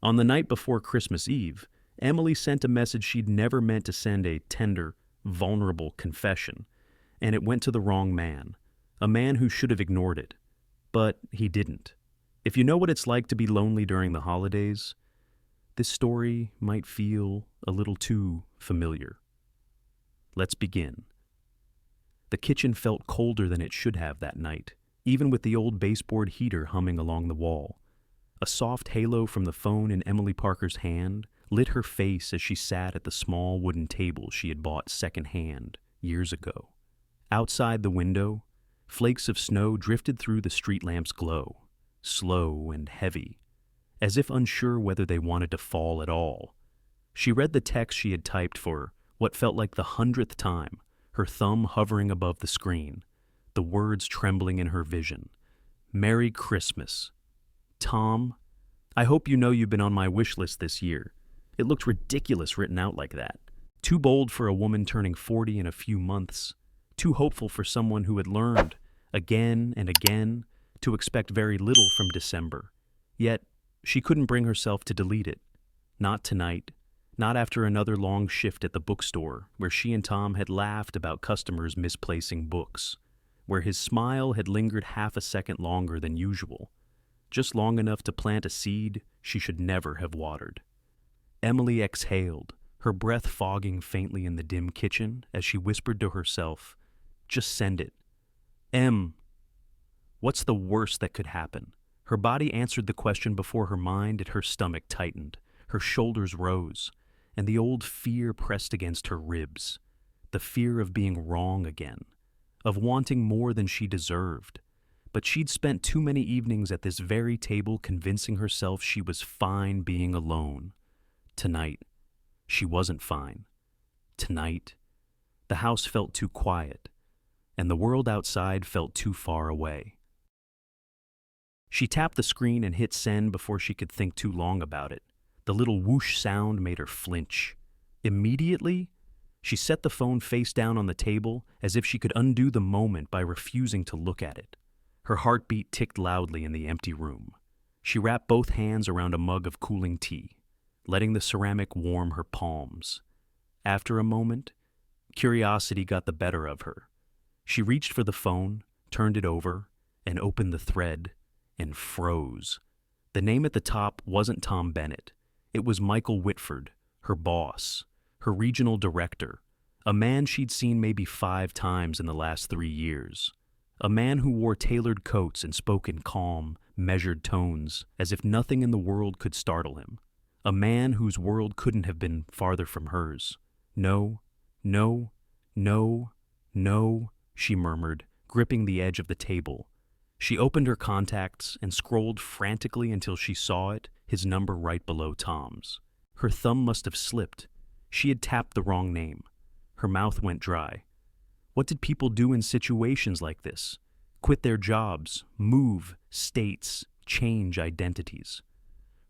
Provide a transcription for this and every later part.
On the night before Christmas Eve, Emily sent a message she'd never meant to send, a tender, vulnerable confession, and it went to the wrong man, a man who should have ignored it. But he didn't. If you know what it's like to be lonely during the holidays, this story might feel a little too familiar. Let's begin. The kitchen felt colder than it should have that night, even with the old baseboard heater humming along the wall. A soft halo from the phone in Emily Parker's hand lit her face as she sat at the small wooden table she had bought secondhand years ago. Outside the window, flakes of snow drifted through the street lamp's glow, slow and heavy, as if unsure whether they wanted to fall at all. She read the text she had typed for what felt like the 100th time, her thumb hovering above the screen, the words trembling in her vision. Merry Christmas. Tom, I hope you know you've been on my wish list this year. It looked ridiculous written out like that. Too bold for a woman turning 40 in a few months. Too hopeful for someone who had learned, again and again, to expect very little from December. Yet, she couldn't bring herself to delete it. Not tonight. Not after another long shift at the bookstore, where she and Tom had laughed about customers misplacing books, where his smile had lingered half a second longer than usual, just long enough to plant a seed she should never have watered. Emily exhaled, her breath fogging faintly in the dim kitchen as she whispered to herself, "Just send it. Em, what's the worst that could happen?" Her body answered the question before her mind, and her stomach tightened, her shoulders rose, and the old fear pressed against her ribs. The fear of being wrong again, of wanting more than she deserved. But she'd spent too many evenings at this very table convincing herself she was fine being alone. Tonight, she wasn't fine. Tonight, the house felt too quiet, and the world outside felt too far away. She tapped the screen and hit send before she could think too long about it. The little whoosh sound made her flinch. Immediately, she set the phone face down on the table as if she could undo the moment by refusing to look at it. Her heartbeat ticked loudly in the empty room. She wrapped both hands around a mug of cooling tea, letting the ceramic warm her palms. After a moment, curiosity got the better of her. She reached for the phone, turned it over, and opened the thread, and froze. The name at the top wasn't Tom Bennett. It was Michael Whitford, her boss, her regional director, a man she'd seen maybe 5 times in the last 3 years. A man who wore tailored coats and spoke in calm, measured tones, as if nothing in the world could startle him. A man whose world couldn't have been farther from hers. No, no, no, no, she murmured, gripping the edge of the table. She opened her contacts and scrolled frantically until she saw it, his number right below Tom's. Her thumb must have slipped. She had tapped the wrong name. Her mouth went dry. What did people do in situations like this? Quit their jobs, move states, change identities.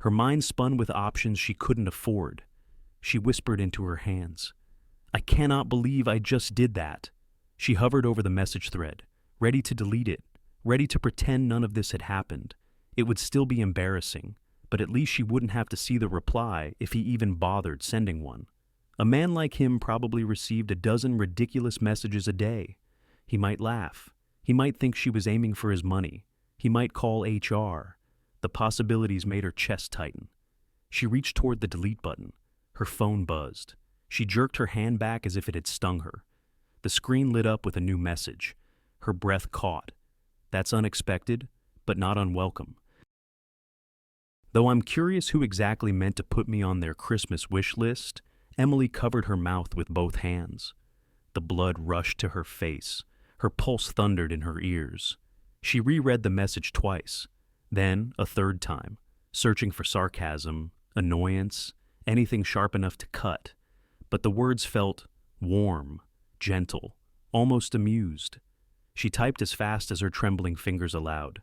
Her mind spun with options she couldn't afford. She whispered into her hands, "I cannot believe I just did that." She hovered over the message thread, ready to delete it, ready to pretend none of this had happened. It would still be embarrassing, but at least she wouldn't have to see the reply if he even bothered sending one. A man like him probably received a dozen ridiculous messages a day. He might laugh. He might think she was aiming for his money. He might call HR. The possibilities made her chest tighten. She reached toward the delete button. Her phone buzzed. She jerked her hand back as if it had stung her. The screen lit up with a new message. Her breath caught. That's unexpected, but not unwelcome. Though I'm curious who exactly meant to put me on their Christmas wish list, Emily covered her mouth with both hands. The blood rushed to her face. Her pulse thundered in her ears. She reread the message twice, then a third time, searching for sarcasm, annoyance, anything sharp enough to cut. But the words felt warm, gentle, almost amused. She typed as fast as her trembling fingers allowed.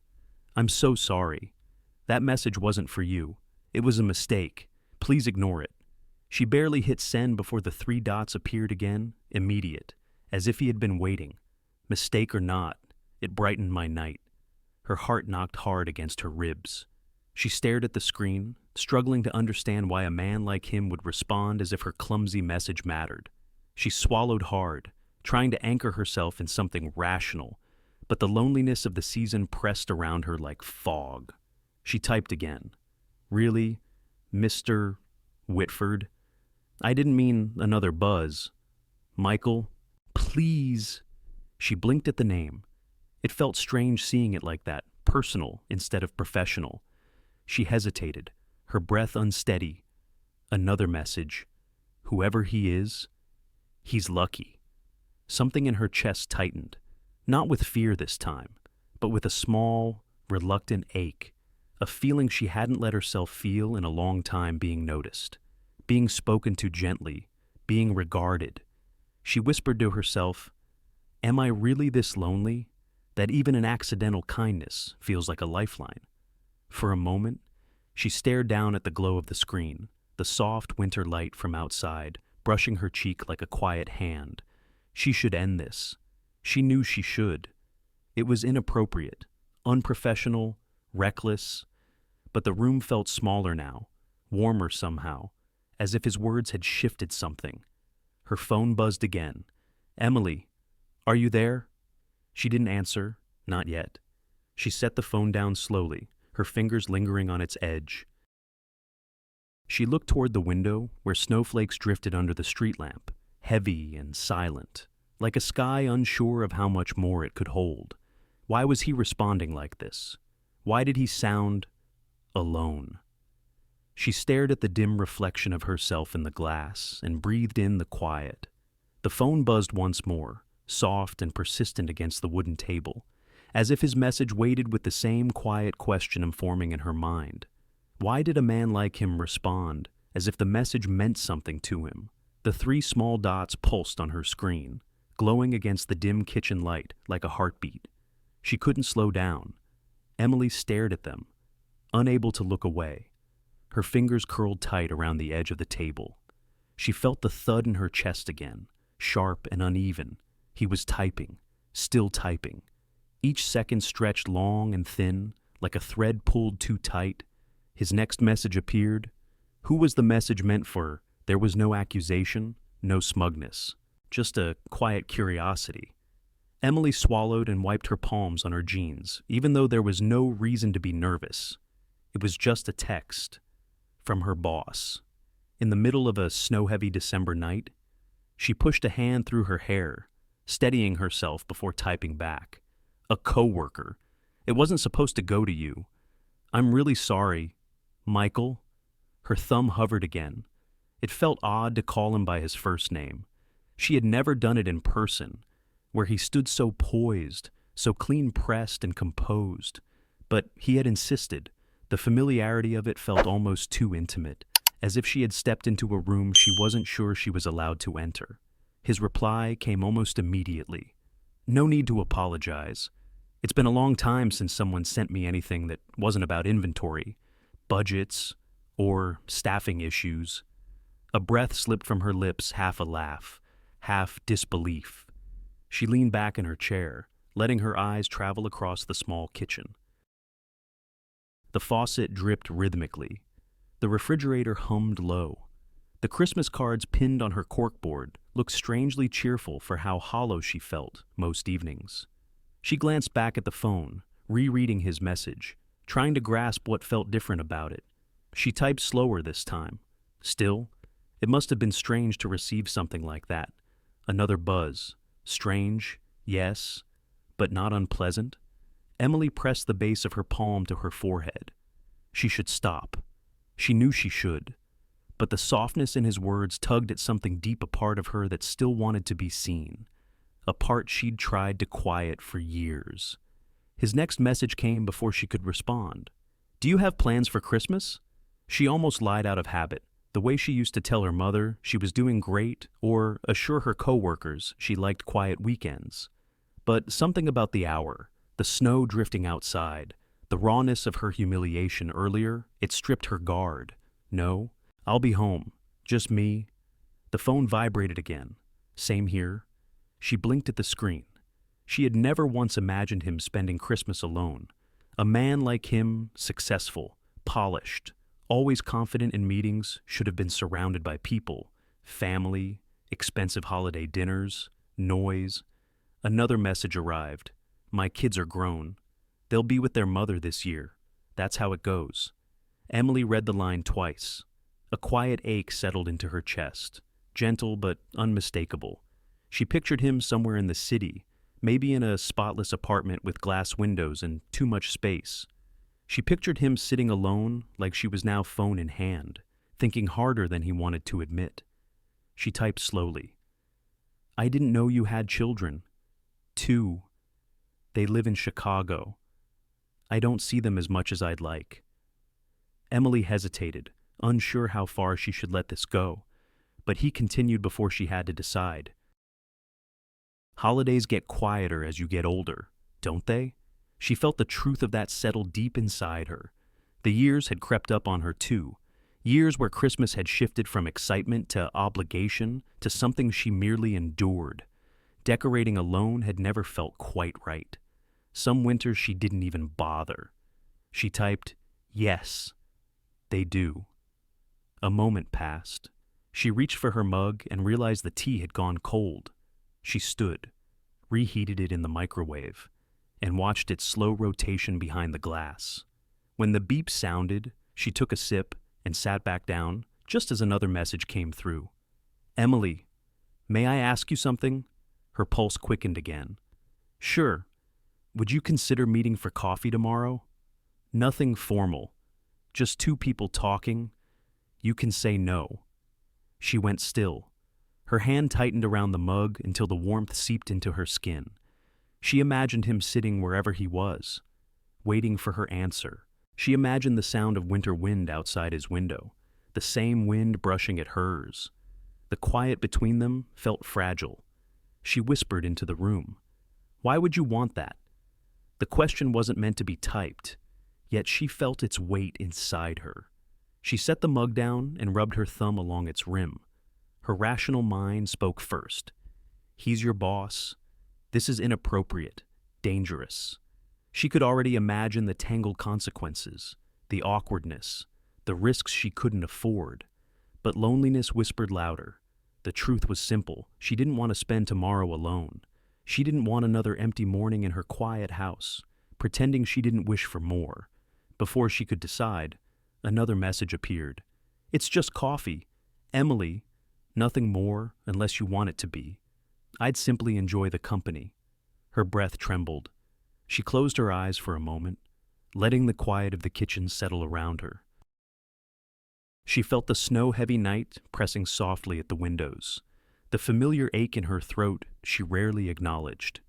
"I'm so sorry. That message wasn't for you. It was a mistake. Please ignore it." She barely hit send before the 3 dots appeared again, immediate, as if he had been waiting. Mistake or not, it brightened my night. Her heart knocked hard against her ribs. She stared at the screen, struggling to understand why a man like him would respond as if her clumsy message mattered. She swallowed hard, trying to anchor herself in something rational, but the loneliness of the season pressed around her like fog. She typed again. Really? Mr. Whitford? I didn't mean another Buzz. Michael? Please? She blinked at the name. It felt strange seeing it like that, personal instead of professional. She hesitated, her breath unsteady. Another message. Whoever he is, he's lucky. Something in her chest tightened, not with fear this time, but with a small, reluctant ache, a feeling she hadn't let herself feel in a long time, being noticed, being spoken to gently, being regarded. She whispered to herself, "Am I really this lonely, that even an accidental kindness feels like a lifeline?" For a moment, she stared down at the glow of the screen, the soft winter light from outside, brushing her cheek like a quiet hand. She should end this. She knew she should. It was inappropriate, unprofessional, reckless, but the room felt smaller now, warmer somehow, as if his words had shifted something. Her phone buzzed again. "Emily, are you there?" She didn't answer, not yet. She set the phone down slowly, her fingers lingering on its edge. She looked toward the window where snowflakes drifted under the street lamp, heavy and silent, like a sky unsure of how much more it could hold. Why was he responding like this? Why did he sound alone? She stared at the dim reflection of herself in the glass and breathed in the quiet. The phone buzzed once more, soft and persistent against the wooden table, as if his message waited with the same quiet question forming in her mind. Why did a man like him respond, as if the message meant something to him? The 3 small dots pulsed on her screen, glowing against the dim kitchen light like a heartbeat. She couldn't slow down. Emily stared at them, unable to look away. Her fingers curled tight around the edge of the table. She felt the thud in her chest again, sharp and uneven. He was typing, still typing. Each second stretched long and thin, like a thread pulled too tight. His next message appeared. Who was the message meant for? There was no accusation, no smugness, just a quiet curiosity. Emily swallowed and wiped her palms on her jeans, even though there was no reason to be nervous. It was just a text from her boss. In the middle of a snow-heavy December night, she pushed a hand through her hair, steadying herself before typing back. A coworker. It wasn't supposed to go to you. I'm really sorry. Michael? Her thumb hovered again. It felt odd to call him by his first name. She had never done it in person, where he stood so poised, so clean-pressed and composed. But he had insisted. The familiarity of it felt almost too intimate, as if she had stepped into a room she wasn't sure she was allowed to enter. His reply came almost immediately. No need to apologize. It's been a long time since someone sent me anything that wasn't about inventory, budgets, or staffing issues. A breath slipped from her lips, half a laugh, half disbelief. She leaned back in her chair, letting her eyes travel across the small kitchen. The faucet dripped rhythmically. The refrigerator hummed low. The Christmas cards pinned on her corkboard looked strangely cheerful for how hollow she felt most evenings. She glanced back at the phone, rereading his message, trying to grasp what felt different about it. She typed slower this time. Still, it must have been strange to receive something like that. Another buzz. Strange, yes, but not unpleasant. Emily pressed the base of her palm to her forehead. She should stop. She knew she should. But the softness in his words tugged at something deep a part of her that still wanted to be seen. A part she'd tried to quiet for years. His next message came before she could respond. "Do you have plans for Christmas?" She almost lied out of habit, the way she used to tell her mother she was doing great or assure her coworkers she liked quiet weekends. But something about the hour, the snow drifting outside, the rawness of her humiliation earlier, it stripped her guard. "No, I'll be home. Just me." The phone vibrated again. Same here. She blinked at the screen. She had never once imagined him spending Christmas alone. A man like him, successful, polished, Always confident in meetings, should have been surrounded by people, family, expensive holiday dinners, noise. Another message arrived. My kids are grown. They'll be with their mother this year. That's how it goes. Emily read the line twice. A quiet ache settled into her chest, gentle but unmistakable. She pictured him somewhere in the city, maybe in a spotless apartment with glass windows and too much space. She pictured him sitting alone, like she was now phone in hand, thinking harder than he wanted to admit. She typed slowly. I didn't know you had children. 2. They live in Chicago. I don't see them as much as I'd like. Emily hesitated, unsure how far she should let this go, but he continued before she had to decide. Holidays get quieter as you get older, don't they? She felt the truth of that settle deep inside her. The years had crept up on her too, years where Christmas had shifted from excitement to obligation to something she merely endured. Decorating alone had never felt quite right. Some winters she didn't even bother. She typed, yes, they do. A moment passed. She reached for her mug and realized the tea had gone cold. She stood, reheated it in the microwave, and watched its slow rotation behind the glass. When the beep sounded, she took a sip and sat back down just as another message came through. Emily, may I ask you something? Her pulse quickened again. Sure. Would you consider meeting for coffee tomorrow? Nothing formal. Just 2 people talking. You can say no. She went still. Her hand tightened around the mug until the warmth seeped into her skin. She imagined him sitting wherever he was, waiting for her answer. She imagined the sound of winter wind outside his window, the same wind brushing at hers. The quiet between them felt fragile. She whispered into the room. Why would you want that? The question wasn't meant to be typed, yet she felt its weight inside her. She set the mug down and rubbed her thumb along its rim. Her rational mind spoke first. He's your boss. This is inappropriate, dangerous. She could already imagine the tangled consequences, the awkwardness, the risks she couldn't afford. But loneliness whispered louder. The truth was simple. She didn't want to spend tomorrow alone. She didn't want another empty morning in her quiet house, pretending she didn't wish for more. Before she could decide, another message appeared. It's just coffee. Emily, nothing more unless you want it to be. I'd simply enjoy the company. Her breath trembled. She closed her eyes for a moment, letting the quiet of the kitchen settle around her. She felt the snow-heavy night pressing softly at the windows. The familiar ache in her throat she rarely acknowledged.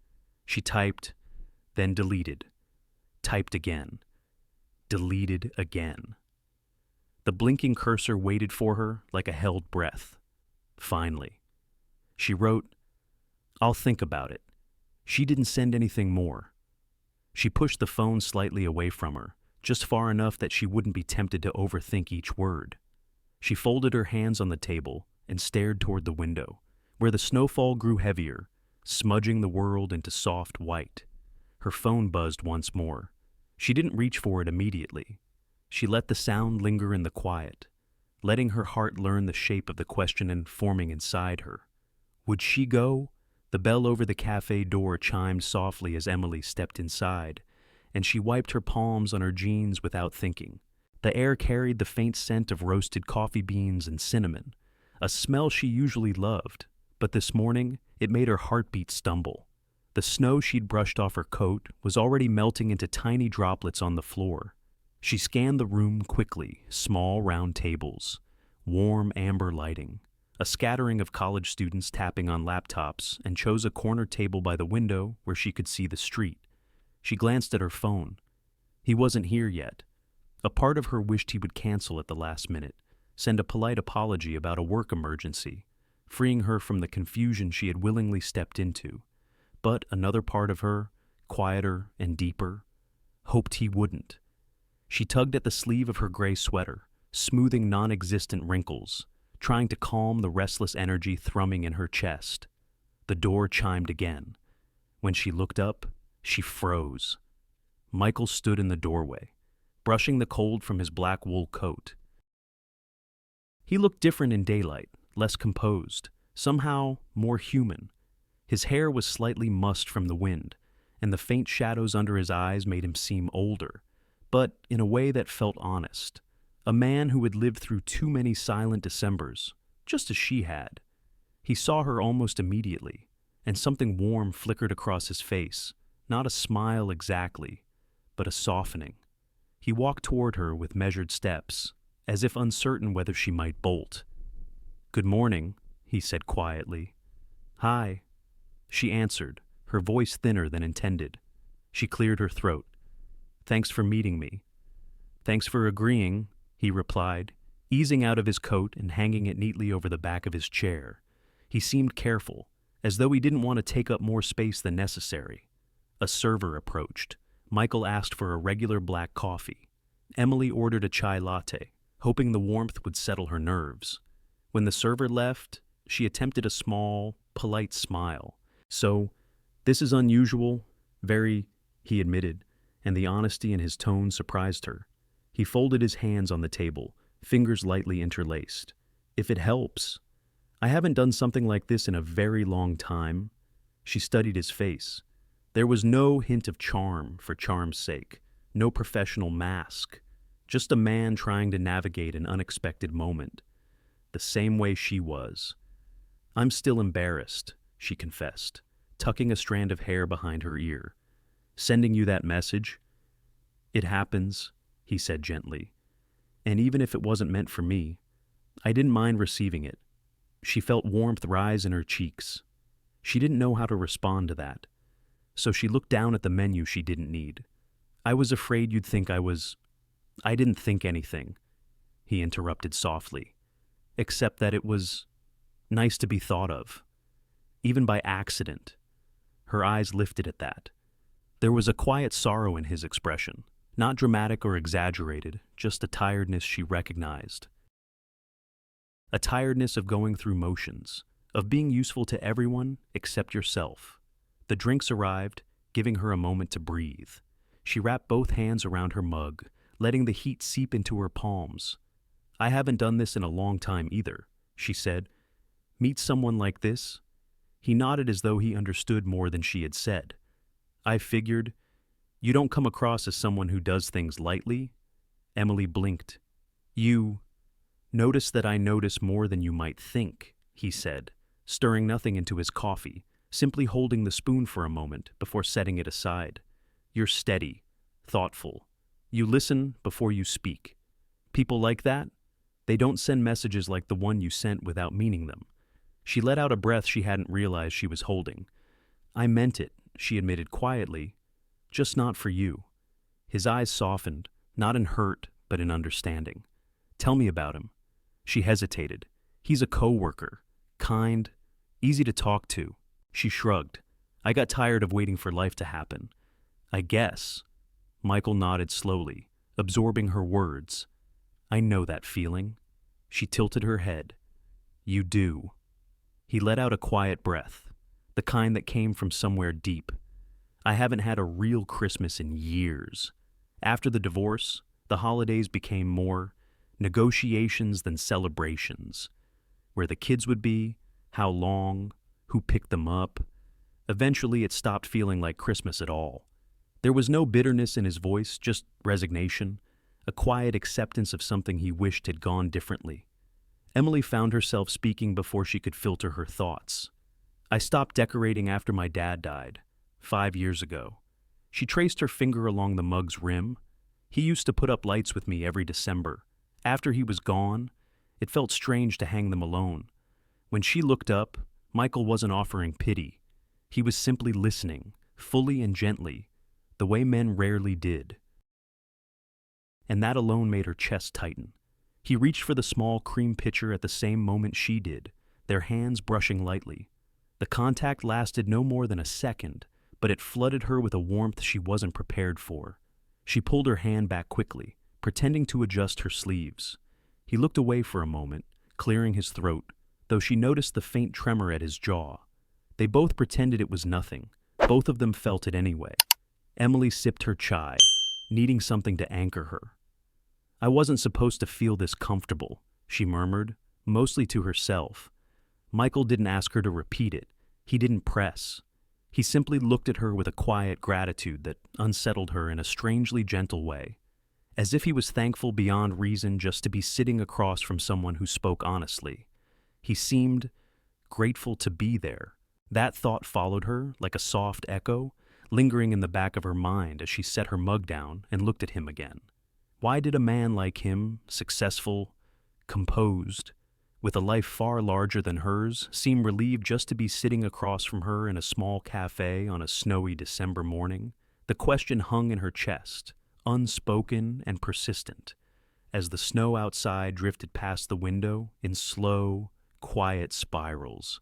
She typed, then deleted. Typed again. Deleted again. The blinking cursor waited for her like a held breath. Finally. She wrote, I'll think about it. She didn't send anything more. She pushed the phone slightly away from her, just far enough that she wouldn't be tempted to overthink each word. She folded her hands on the table and stared toward the window, where the snowfall grew heavier, smudging the world into soft white. Her phone buzzed once more. She didn't reach for it immediately. She let the sound linger in the quiet, letting her heart learn the shape of the question forming inside her. Would she go? The bell over the cafe door chimed softly as Emily stepped inside, and she wiped her palms on her jeans without thinking. The air carried the faint scent of roasted coffee beans and cinnamon, a smell she usually loved, but this morning it made her heartbeat stumble. The snow she'd brushed off her coat was already melting into tiny droplets on the floor. She scanned the room quickly, small round tables, warm amber lighting, a scattering of college students tapping on laptops, and chose a corner table by the window where she could see the street. She glanced at her phone. He wasn't here yet. A part of her wished he would cancel at the last minute, send a polite apology about a work emergency, freeing her from the confusion she had willingly stepped into. But another part of her, quieter and deeper, hoped he wouldn't. She tugged at the sleeve of her gray sweater, smoothing non-existent wrinkles, trying to calm the restless energy thrumming in her chest. The door chimed again. When she looked up, she froze. Michael stood in the doorway, brushing the cold from his black wool coat. He looked different in daylight, less composed, somehow more human. His hair was slightly mussed from the wind, and the faint shadows under his eyes made him seem older, but in a way that felt honest. A man who had lived through too many silent Decembers, just as she had. He saw her almost immediately, and something warm flickered across his face, not a smile exactly, but a softening. He walked toward her with measured steps, as if uncertain whether she might bolt. "Good morning," he said quietly. "Hi." She answered, her voice thinner than intended. She cleared her throat. "Thanks for meeting me." "Thanks for agreeing," he replied, easing out of his coat and hanging it neatly over the back of his chair. He seemed careful, as though he didn't want to take up more space than necessary. A server approached. Michael asked for a regular black coffee. Emily ordered a chai latte, hoping the warmth would settle her nerves. When the server left, she attempted a small, polite smile. "So, this is unusual, very," he admitted, and the honesty in his tone surprised her. He folded his hands on the table, fingers lightly interlaced. "If it helps. I haven't done something like this in a very long time." She studied his face. There was no hint of charm for charm's sake, no professional mask, just a man trying to navigate an unexpected moment, the same way she was. "I'm still embarrassed," she confessed, tucking a strand of hair behind her ear. "Sending you that message?" "It happens," he said gently. "And even if it wasn't meant for me, I didn't mind receiving it." She felt warmth rise in her cheeks. She didn't know how to respond to that. So she looked down at the menu she didn't need. "I was afraid you'd think I didn't think anything," he interrupted softly, "except that it was nice to be thought of, even by accident." Her eyes lifted at that. There was a quiet sorrow in his expression, not dramatic or exaggerated, just a tiredness she recognized. A tiredness of going through motions, of being useful to everyone except yourself. The drinks arrived, giving her a moment to breathe. She wrapped both hands around her mug, letting the heat seep into her palms. "I haven't done this in a long time either," she said. "Meet someone like this?" He nodded as though he understood more than she had said. "I figured, you don't come across as someone who does things lightly." Emily blinked. "You notice that I notice more than you might think," he said, stirring nothing into his coffee, simply holding the spoon for a moment before setting it aside. "You're steady, thoughtful. You listen before you speak. People like that, they don't send messages like the one you sent without meaning them." She let out a breath she hadn't realized she was holding. "I meant it," she admitted quietly, "just not for you." His eyes softened, not in hurt, but in understanding. "Tell me about him." She hesitated. "He's a coworker, kind, easy to talk to." She shrugged. "I got tired of waiting for life to happen. I guess." Michael nodded slowly, absorbing her words. "I know that feeling." She tilted her head. "You do." He let out a quiet breath, the kind that came from somewhere deep. "I haven't had a real Christmas in years." After the divorce, the holidays became more negotiations than celebrations. Where the kids would be, how long, who picked them up. Eventually, it stopped feeling like Christmas at all. There was no bitterness in his voice, just resignation, a quiet acceptance of something he wished had gone differently. Emily found herself speaking before she could filter her thoughts. "I stopped decorating after my dad died, 5 years ago." She traced her finger along the mug's rim. "He used to put up lights with me every December. After he was gone, it felt strange to hang them alone." When she looked up, Michael wasn't offering pity. He was simply listening, fully and gently, the way men rarely did. And that alone made her chest tighten. He reached for the small cream pitcher at the same moment she did, their hands brushing lightly. The contact lasted no more than a second, but it flooded her with a warmth she wasn't prepared for. She pulled her hand back quickly, pretending to adjust her sleeves. He looked away for a moment, clearing his throat, though she noticed the faint tremor at his jaw. They both pretended it was nothing. Both of them felt it anyway. Emily sipped her chai, needing something to anchor her. "I wasn't supposed to feel this comfortable," she murmured, mostly to herself. Michael didn't ask her to repeat it. He didn't press. He simply looked at her with a quiet gratitude that unsettled her in a strangely gentle way, as if he was thankful beyond reason just to be sitting across from someone who spoke honestly. He seemed grateful to be there. That thought followed her like a soft echo, lingering in the back of her mind as she set her mug down and looked at him again. Why did a man like him, successful, composed, with a life far larger than hers, seem relieved just to be sitting across from her in a small cafe on a snowy December morning? The question hung in her chest, unspoken and persistent, as the snow outside drifted past the window in slow, quiet spirals.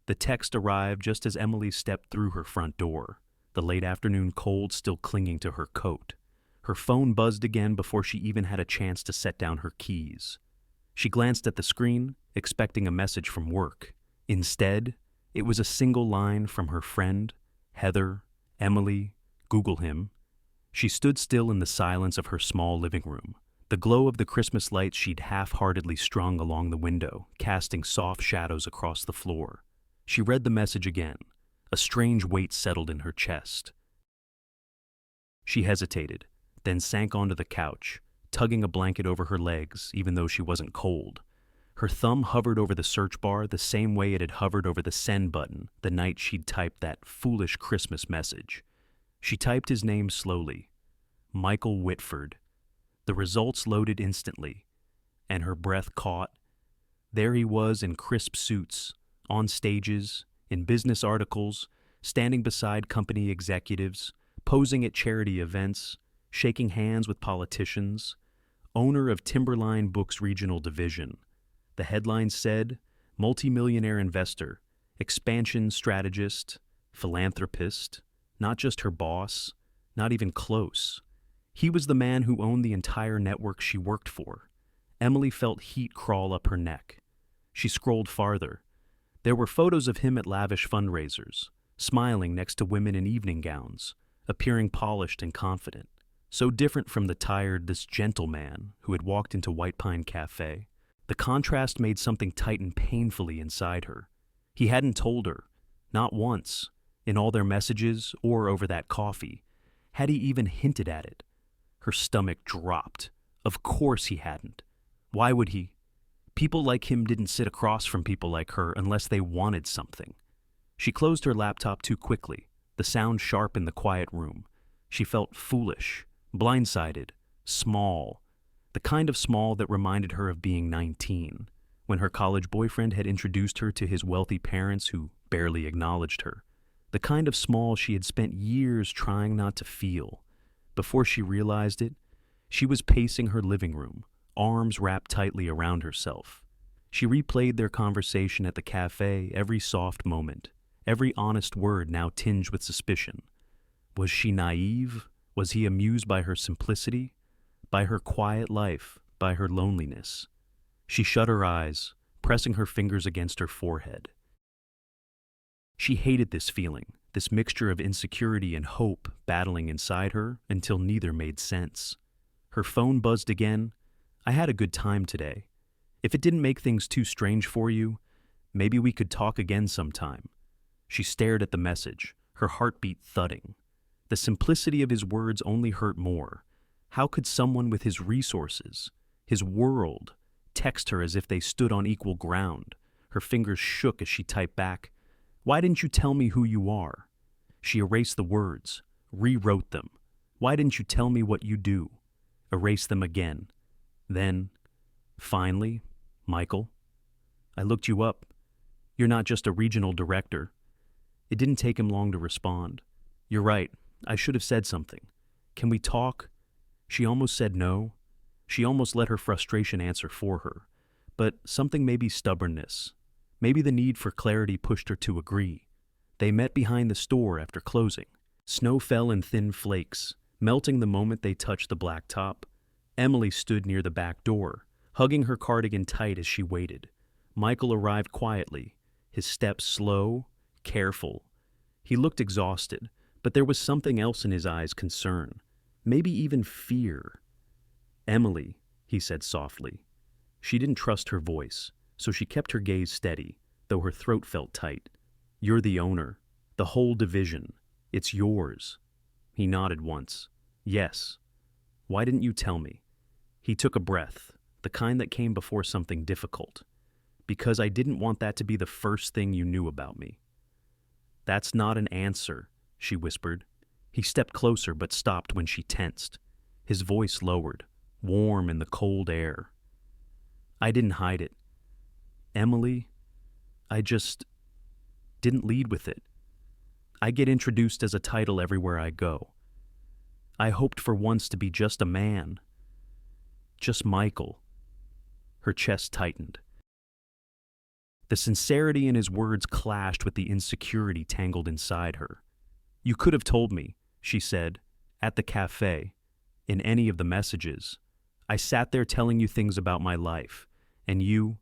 The text arrived just as Emily stepped through her front door, the late afternoon cold still clinging to her coat. Her phone buzzed again before she even had a chance to set down her keys. She glanced at the screen, expecting a message from work. Instead, it was a single line from her friend, Heather, Emily, Google him. She stood still in the silence of her small living room, the glow of the Christmas lights she'd half-heartedly strung along the window, casting soft shadows across the floor. She read the message again. A strange weight settled in her chest. She hesitated, then sank onto the couch, tugging a blanket over her legs, even though she wasn't cold. Her thumb hovered over the search bar the same way it had hovered over the send button the night she'd typed that foolish Christmas message. She typed his name slowly. Michael Whitford. The results loaded instantly, and her breath caught. There he was in crisp suits, on stages, in business articles, standing beside company executives, posing at charity events, shaking hands with politicians. Owner of Timberline Books Regional Division. The headline said, multimillionaire investor, expansion strategist, philanthropist, not just her boss, not even close. He was the man who owned the entire network she worked for. Emily felt heat crawl up her neck. She scrolled farther. There were photos of him at lavish fundraisers, smiling next to women in evening gowns, appearing polished and confident. So different from the tired, this gentle man who had walked into White Pine Cafe. The contrast made something tighten painfully inside her. He hadn't told her, not once, in all their messages or over that coffee. Had he even hinted at it? Her stomach dropped. Of course he hadn't. Why would he? People like him didn't sit across from people like her unless they wanted something. She closed her laptop too quickly, the sound sharp in the quiet room. She felt foolish, blindsided, small, the kind of small that reminded her of being 19, when her college boyfriend had introduced her to his wealthy parents who barely acknowledged her. The kind of small she had spent years trying not to feel. Before she realized it, she was pacing her living room, arms wrapped tightly around herself. She replayed their conversation at the cafe every soft moment, every honest word now tinged with suspicion. Was she naive? Was he amused by her simplicity? By her quiet life? By her loneliness? She shut her eyes, pressing her fingers against her forehead. She hated this feeling, this mixture of insecurity and hope battling inside her until neither made sense. Her phone buzzed again. I had a good time today. If it didn't make things too strange for you, maybe we could talk again sometime. She stared at the message, her heartbeat thudding. The simplicity of his words only hurt more. How could someone with his resources, his world, text her as if they stood on equal ground? Her fingers shook as she typed back, "Why didn't you tell me who you are?" She erased the words, rewrote them. "Why didn't you tell me what you do?" Erased them again. Then, finally, "Michael, I looked you up. You're not just a regional director." It didn't take him long to respond. "You're right. I should have said something. Can we talk?" She almost said no. She almost let her frustration answer for her. But something, maybe stubbornness, maybe the need for clarity, pushed her to agree. They met behind the store after closing. Snow fell in thin flakes, melting the moment they touched the black top. Emily stood near the back door, hugging her cardigan tight as she waited. Michael arrived quietly, his steps slow, careful. He looked exhausted, but there was something else in his eyes, concern, maybe even fear. "Emily," he said softly. She didn't trust her voice, so she kept her gaze steady, though her throat felt tight. "You're the owner. The whole division. It's yours." He nodded once. "Yes. Why didn't you tell me?" He took a breath, the kind that came before something difficult. "Because I didn't want that to be the first thing you knew about me." "That's not an answer," she whispered. He stepped closer but stopped when she tensed. His voice lowered, warm in the cold air. "I didn't hide it. Emily, I just didn't lead with it. I get introduced as a title everywhere I go. I hoped for once to be just a man. Just Michael." Her chest tightened. The sincerity in his words clashed with the insecurity tangled inside her. "You could have told me," she said, "at the cafe, in any of the messages. I sat there telling you things about my life, and you—"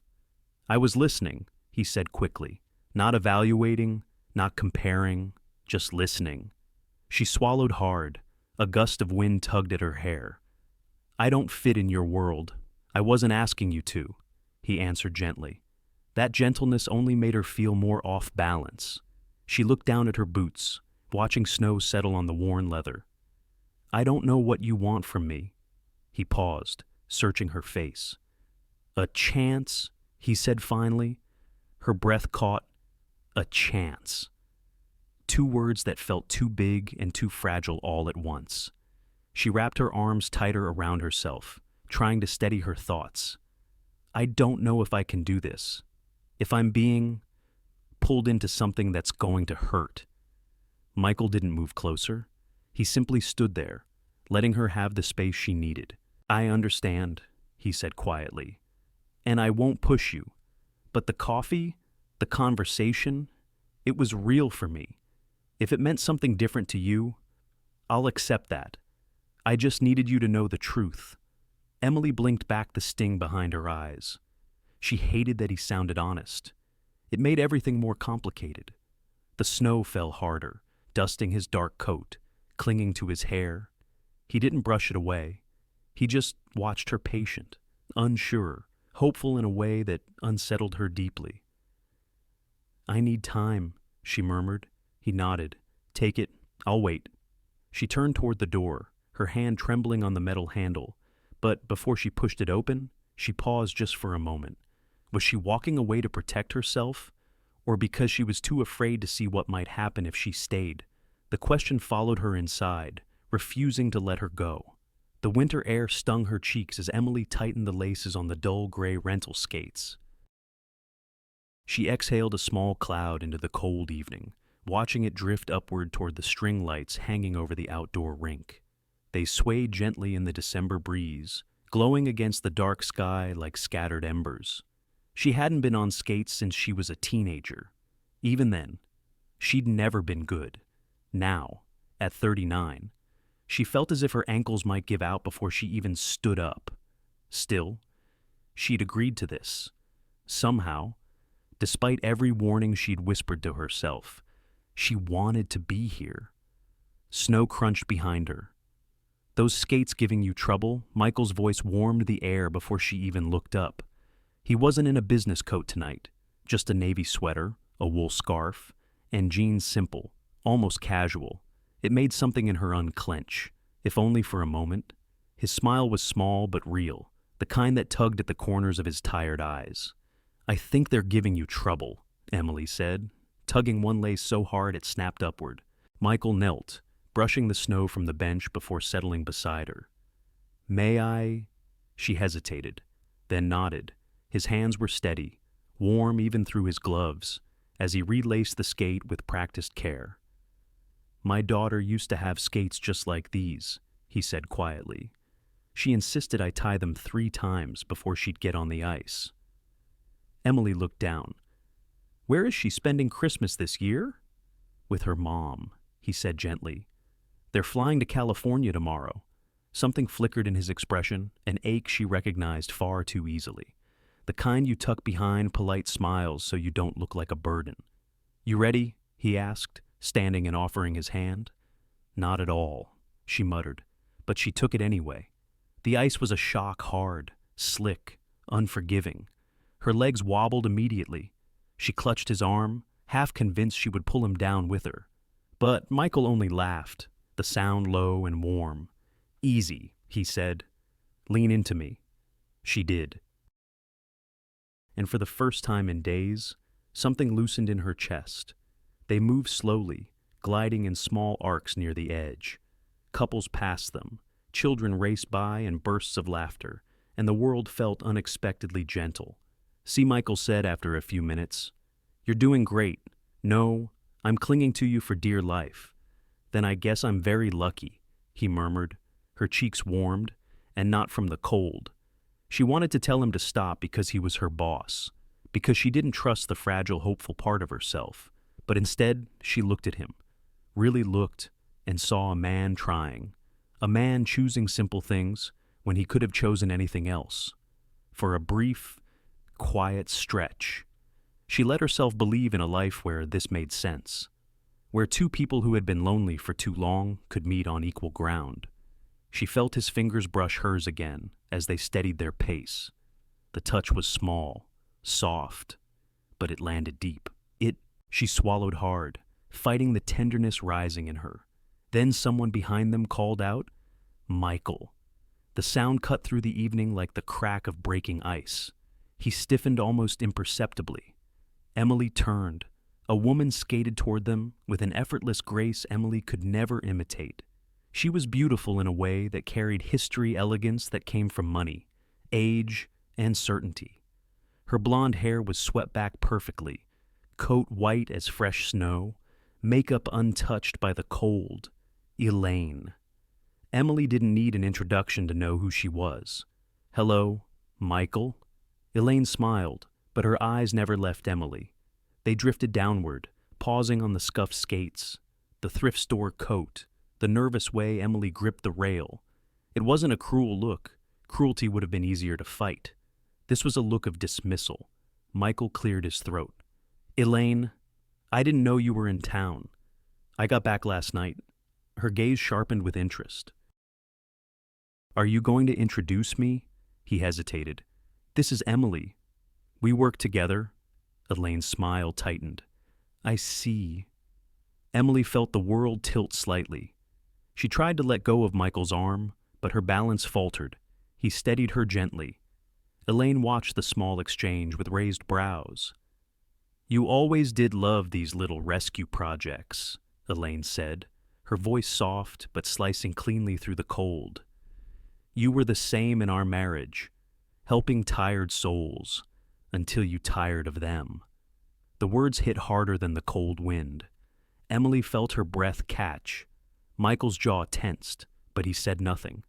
"I was listening," he said quickly, "not evaluating, not comparing, just listening." She swallowed hard. A gust of wind tugged at her hair. "I don't fit in your world. I wasn't asking you to," he answered gently. That gentleness only made her feel more off balance. She looked down at her boots, watching snow settle on the worn leather. "I don't know what you want from me." He paused, searching her face. "A chance," he said finally. Her breath caught. "A chance." Two words that felt too big and too fragile all at once. She wrapped her arms tighter around herself, trying to steady her thoughts. "I don't know if I can do this. If I'm being pulled into something that's going to hurt." Michael didn't move closer. He simply stood there, letting her have the space she needed. "I understand," he said quietly. "And I won't push you. But the coffee, the conversation, it was real for me. If it meant something different to you, I'll accept that. I just needed you to know the truth." Emily blinked back the sting behind her eyes. She hated that he sounded honest. It made everything more complicated. The snow fell harder, dusting his dark coat, clinging to his hair. He didn't brush it away. He just watched her patient, unsure, hopeful in a way that unsettled her deeply. "I need time," she murmured. He nodded. "Take it. I'll wait." She turned toward the door, her hand trembling on the metal handle, but before she pushed it open, she paused just for a moment. Was she walking away to protect herself, or because she was too afraid to see what might happen if she stayed? The question followed her inside, refusing to let her go. The winter air stung her cheeks as Emily tightened the laces on the dull gray rental skates. She exhaled a small cloud into the cold evening, watching it drift upward toward the string lights hanging over the outdoor rink. They swayed gently in the December breeze, glowing against the dark sky like scattered embers. She hadn't been on skates since she was a teenager. Even then, she'd never been good. Now, at 39, she felt as if her ankles might give out before she even stood up. Still, she'd agreed to this. Somehow, despite every warning she'd whispered to herself, she wanted to be here. Snow crunched behind her. "Those skates giving you trouble?" Michael's voice warmed the air before she even looked up. He wasn't in a business coat tonight, just a navy sweater, a wool scarf, and jeans simple, almost casual. It made something in her unclench, if only for a moment. His smile was small but real, the kind that tugged at the corners of his tired eyes. "I think they're giving you trouble," Emily said, tugging one lace so hard it snapped upward. Michael knelt, brushing the snow from the bench before settling beside her. "May I?" She hesitated, then nodded. His hands were steady, warm even through his gloves, as he relaced the skate with practiced care. "My daughter used to have skates just like these," he said quietly. "She insisted I tie them 3 times before she'd get on the ice." Emily looked down. "Where is she spending Christmas this year?" "With her mom," he said gently. "They're flying to California tomorrow." Something flickered in his expression, an ache she recognized far too easily. The kind you tuck behind polite smiles so you don't look like a burden. "You ready?" he asked, standing and offering his hand. "Not at all," she muttered, but she took it anyway. The ice was a shock hard, slick, unforgiving. Her legs wobbled immediately. She clutched his arm, half convinced she would pull him down with her. But Michael only laughed, the sound low and warm. "Easy," he said. "Lean into me." She did. And for the first time in days, something loosened in her chest. They moved slowly, gliding in small arcs near the edge. Couples passed them, children raced by in bursts of laughter, and the world felt unexpectedly gentle. C. Michael said after a few minutes, "You're doing great. No, I'm clinging to you for dear life." "Then I guess I'm very lucky," he murmured. Her cheeks warmed, and not from the cold. She wanted to tell him to stop because he was her boss, because she didn't trust the fragile, hopeful part of herself. But instead, she looked at him, really looked, and saw a man trying, a man choosing simple things when he could have chosen anything else. For a brief, quiet stretch, she let herself believe in a life where this made sense, where two people who had been lonely for too long could meet on equal ground. She felt his fingers brush hers again as they steadied their pace. The touch was small, soft, but it landed deep. She swallowed hard, fighting the tenderness rising in her. Then someone behind them called out, "Michael." The sound cut through the evening like the crack of breaking ice. He stiffened almost imperceptibly. Emily turned. A woman skated toward them with an effortless grace Emily could never imitate. She was beautiful in a way that carried history elegance that came from money, age, and certainty. Her blonde hair was swept back perfectly, coat white as fresh snow, makeup untouched by the cold. Elaine. Emily didn't need an introduction to know who she was. "Hello, Michael?" Elaine smiled, but her eyes never left Emily. They drifted downward, pausing on the scuffed skates, the thrift store coat, the nervous way Emily gripped the rail. It wasn't a cruel look. Cruelty would have been easier to fight. This was a look of dismissal. Michael cleared his throat. "Elaine, I didn't know you were in town. I got back last night." Her gaze sharpened with interest. "Are you going to introduce me?" He hesitated. "This is Emily. We work together." Elaine's smile tightened. "I see." Emily felt the world tilt slightly. She tried to let go of Michael's arm, but her balance faltered. He steadied her gently. Elaine watched the small exchange with raised brows. "You always did love these little rescue projects," Elaine said, her voice soft but slicing cleanly through the cold. "You were the same in our marriage, helping tired souls, until you tired of them." The words hit harder than the cold wind. Emily felt her breath catch. Michael's jaw tensed, but he said nothing.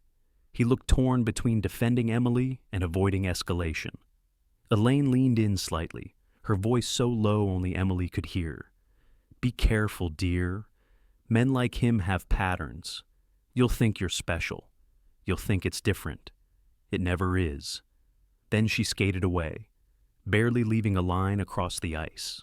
He looked torn between defending Emily and avoiding escalation. Elaine leaned in slightly, her voice so low only Emily could hear. "Be careful, dear. Men like him have patterns. You'll think you're special. You'll think it's different. It never is." Then she skated away, barely leaving a line across the ice.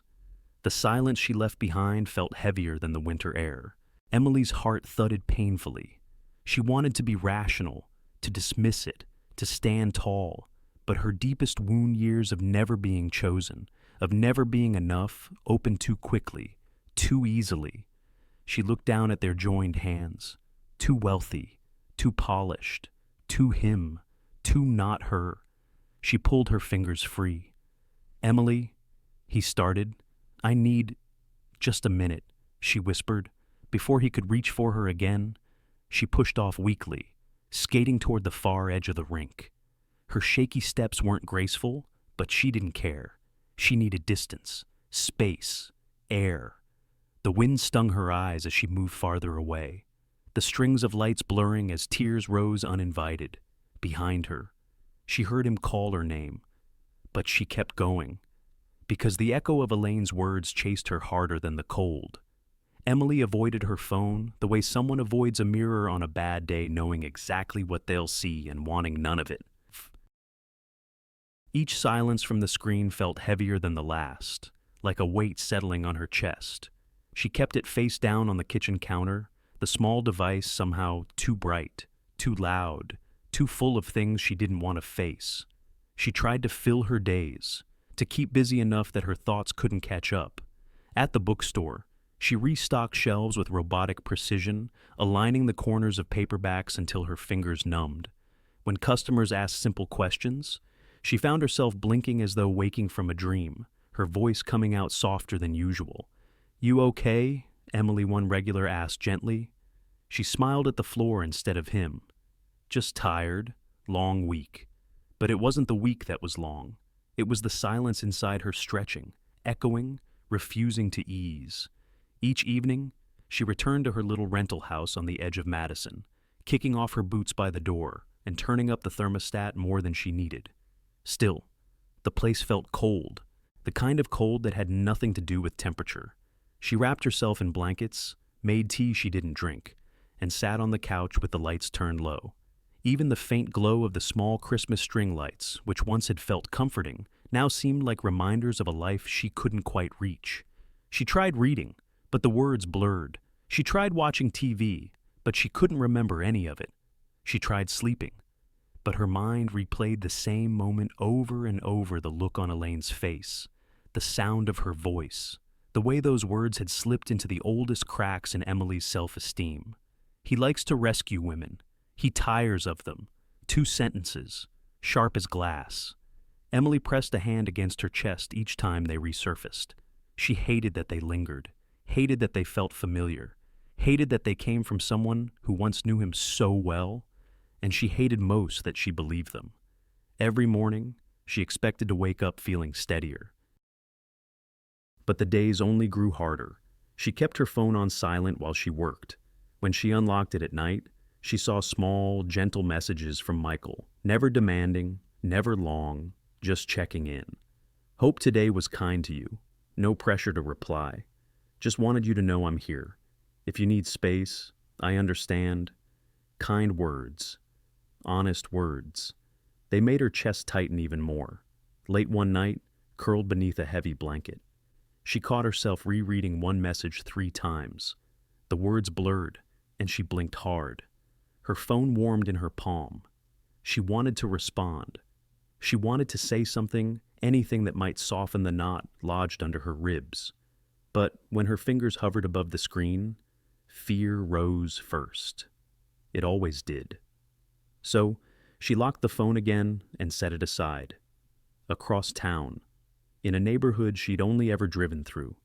The silence she left behind felt heavier than the winter air. Emily's heart thudded painfully. She wanted to be rational, to dismiss it, to stand tall, but her deepest wound years of never being chosen, of never being enough, opened too quickly, too easily. She looked down at their joined hands, too wealthy, too polished, too him, too not her. She pulled her fingers free. "Emily," he started. "I need just a minute," she whispered. Before he could reach for her again, she pushed off weakly, skating toward the far edge of the rink. Her shaky steps weren't graceful, but she didn't care. She needed distance, space, air. The wind stung her eyes as she moved farther away, the strings of lights blurring as tears rose uninvited. Behind her, she heard him call her name, but she kept going, because the echo of Elaine's words chased her harder than the cold. Emily avoided her phone the way someone avoids a mirror on a bad day, knowing exactly what they'll see and wanting none of it. Each silence from the screen felt heavier than the last, like a weight settling on her chest. She kept it face down on the kitchen counter, the small device somehow too bright, too loud, too full of things she didn't want to face. She tried to fill her days, to keep busy enough that her thoughts couldn't catch up. At the bookstore, she restocked shelves with robotic precision, aligning the corners of paperbacks until her fingers numbed. When customers asked simple questions, she found herself blinking as though waking from a dream, her voice coming out softer than usual. "You okay?" Emily, one regular, asked gently. She smiled at the floor instead of him. "Just tired, long week." But it wasn't the week that was long. It was the silence inside her stretching, echoing, refusing to ease. Each evening, she returned to her little rental house on the edge of Madison, kicking off her boots by the door and turning up the thermostat more than she needed. Still, the place felt cold, the kind of cold that had nothing to do with temperature. She wrapped herself in blankets, made tea she didn't drink, and sat on the couch with the lights turned low. Even the faint glow of the small Christmas string lights, which once had felt comforting, now seemed like reminders of a life she couldn't quite reach. She tried reading, but the words blurred. She tried watching TV, but she couldn't remember any of it. She tried sleeping, but her mind replayed the same moment over and over, the look on Elaine's face, the sound of her voice, the way those words had slipped into the oldest cracks in Emily's self-esteem. "He likes to rescue women. He tires of them." 2 sentences, sharp as glass. Emily pressed a hand against her chest each time they resurfaced. She hated that they lingered, hated that they felt familiar, hated that they came from someone who once knew him so well, and she hated most that she believed them. Every morning, she expected to wake up feeling steadier. But the days only grew harder. She kept her phone on silent while she worked. When she unlocked it at night, she saw small, gentle messages from Michael, never demanding, never long, just checking in. "Hope today was kind to you. No pressure to reply. Just wanted you to know I'm here. If you need space, I understand." Kind words. Honest words. They made her chest tighten even more. Late one night, curled beneath a heavy blanket, she caught herself rereading one message 3 times. The words blurred, and she blinked hard. Her phone warmed in her palm. She wanted to respond. She wanted to say something, anything that might soften the knot lodged under her ribs. But when her fingers hovered above the screen, fear rose first. It always did. So she locked the phone again and set it aside. Across town, in a neighborhood she'd only ever driven through,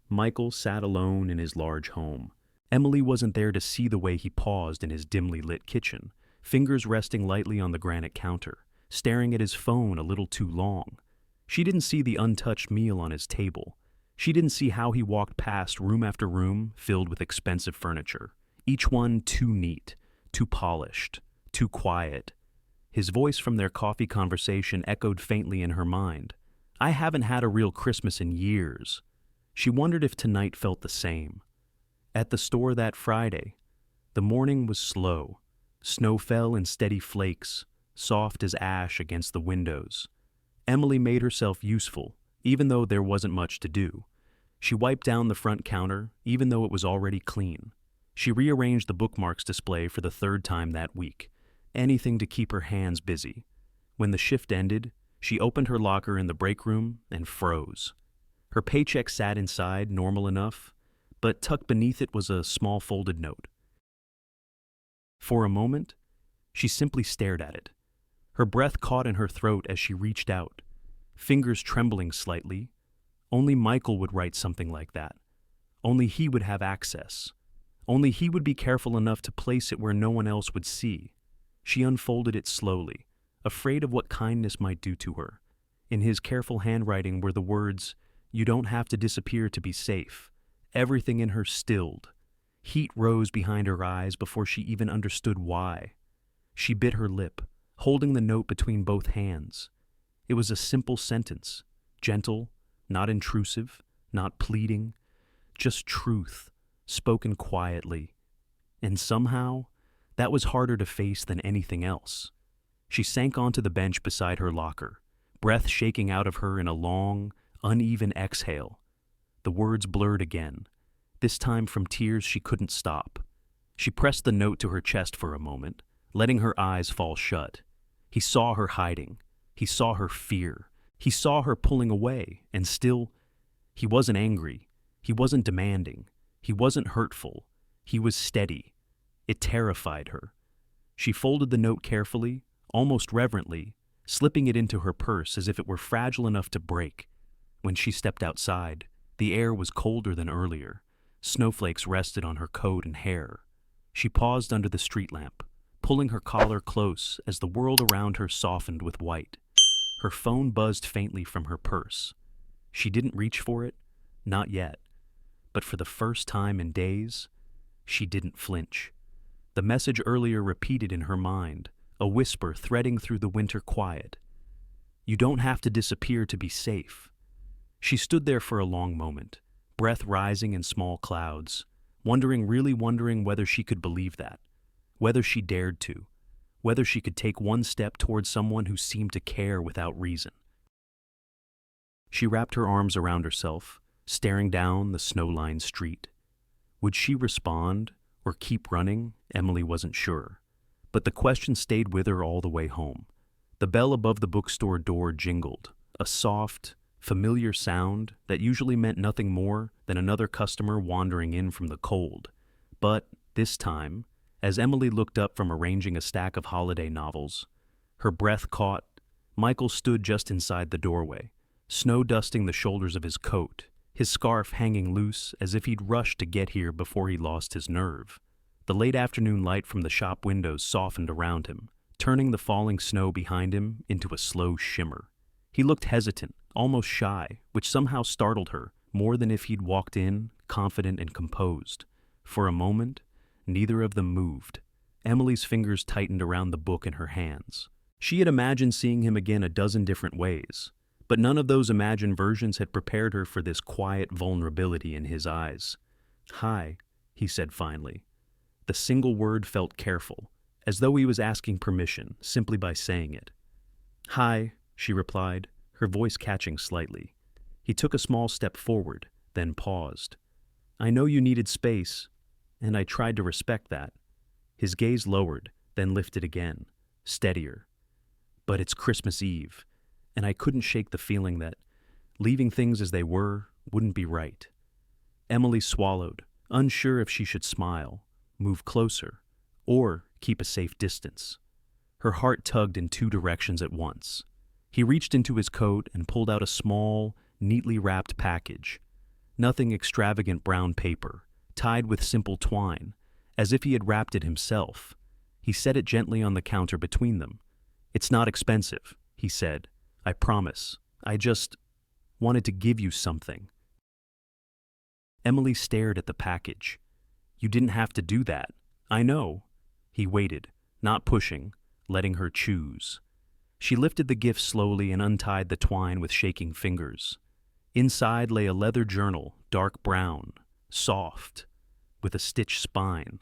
Michael sat alone in his large home. Emily wasn't there to see the way he paused in his dimly lit kitchen, fingers resting lightly on the granite counter, staring at his phone a little too long. She didn't see the untouched meal on his table. She didn't see how he walked past room after room filled with expensive furniture, each one too neat, too polished, too quiet. His voice from their coffee conversation echoed faintly in her mind. "I haven't had a real Christmas in years." She wondered if tonight felt the same. At the store that Friday, the morning was slow. Snow fell in steady flakes, soft as ash against the windows. Emily made herself useful, even though there wasn't much to do. She wiped down the front counter, even though it was already clean. She rearranged the bookmarks display for the 3rd time that week, anything to keep her hands busy. When the shift ended, she opened her locker in the break room and froze. Her paycheck sat inside, normal enough, but tucked beneath it was a small folded note. For a moment, she simply stared at it. Her breath caught in her throat as she reached out, fingers trembling slightly. Only Michael would write something like that. Only he would have access. Only he would be careful enough to place it where no one else would see. She unfolded it slowly, afraid of what kindness might do to her. In his careful handwriting were the words, "You don't have to disappear to be safe." Everything in her stilled. Heat rose behind her eyes before she even understood why. She bit her lip, holding the note between both hands. It was a simple sentence, gentle, not intrusive, not pleading, just truth, spoken quietly. And somehow, that was harder to face than anything else. She sank onto the bench beside her locker, breath shaking out of her in a long, uneven exhale. The words blurred again, this time from tears she couldn't stop. She pressed the note to her chest for a moment, letting her eyes fall shut. He saw her hiding. He saw her fear. He saw her pulling away, and still, he wasn't angry. He wasn't demanding. He wasn't hurtful. He was steady. It terrified her. She folded the note carefully, almost reverently, slipping it into her purse as if it were fragile enough to break. When she stepped outside, the air was colder than earlier. Snowflakes rested on her coat and hair. She paused under the street lamp, pulling her collar close as the world around her softened with white. Her phone buzzed faintly from her purse. She didn't reach for it, not yet. But for the first time in days, she didn't flinch. The message earlier repeated in her mind, a whisper threading through the winter quiet. You don't have to disappear to be safe. She stood there for a long moment, breath rising in small clouds, really wondering whether she could believe that, whether she dared to, whether she could take one step towards someone who seemed to care without reason. She wrapped her arms around herself, staring down the snow-lined street. Would she respond or keep running? Emily wasn't sure. But the question stayed with her all the way home. The bell above the bookstore door jingled, a soft, familiar sound that usually meant nothing more than another customer wandering in from the cold. But this time, as Emily looked up from arranging a stack of holiday novels, her breath caught. Michael stood just inside the doorway, snow dusting the shoulders of his coat, his scarf hanging loose as if he'd rushed to get here before he lost his nerve. The late afternoon light from the shop windows softened around him, turning the falling snow behind him into a slow shimmer. He looked hesitant, almost shy, which somehow startled her more than if he'd walked in, confident and composed. For a moment, neither of them moved. Emily's fingers tightened around the book in her hands. She had imagined seeing him again a dozen different ways, but none of those imagined versions had prepared her for this quiet vulnerability in his eyes. "Hi," he said finally. The single word felt careful, as though he was asking permission simply by saying it. "Hi," she replied, her voice catching slightly. He took a small step forward, then paused. "I know you needed space, and I tried to respect that." His gaze lowered, then lifted again, steadier. "But it's Christmas Eve, and I couldn't shake the feeling that leaving things as they were wouldn't be right." Emily swallowed, unsure if she should smile, move closer, or keep a safe distance. Her heart tugged in two directions at once. He reached into his coat and pulled out a small, neatly wrapped package. Nothing extravagant brown paper, tied with simple twine, as if he had wrapped it himself. He set it gently on the counter between them. "It's not expensive," he said. "I promise. I just wanted to give you something." Emily stared at the package. "You didn't have to do that. I know." He waited, not pushing, letting her choose. She lifted the gift slowly and untied the twine with shaking fingers. Inside lay a leather journal, dark brown, soft, with a stitched spine.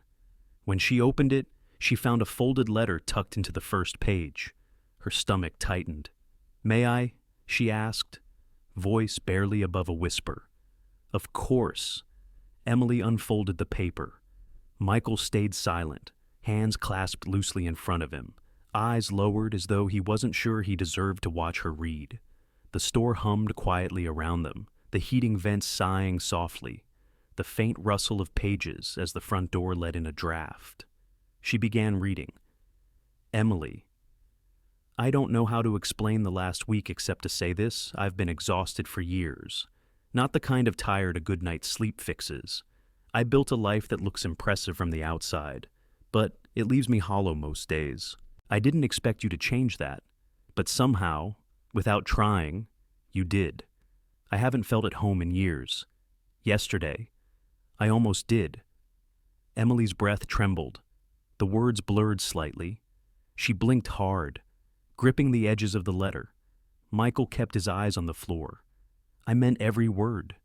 When she opened it, she found a folded letter tucked into the first page. Her stomach tightened. "May I?" she asked, voice barely above a whisper. "Of course." Emily unfolded the paper. Michael stayed silent, hands clasped loosely in front of him, eyes lowered as though he wasn't sure he deserved to watch her read. The store hummed quietly around them, the heating vents sighing softly, the faint rustle of pages as the front door let in a draft. She began reading. "Emily, I don't know how to explain the last week except to say this: I've been exhausted for years. Not the kind of tired a good night's sleep fixes. I built a life that looks impressive from the outside, but it leaves me hollow most days. I didn't expect you to change that, but somehow, without trying, you did. I haven't felt at home in years. Yesterday, I almost did." Emily's breath trembled. The words blurred slightly. She blinked hard, gripping the edges of the letter. Michael kept his eyes on the floor. "I meant every word."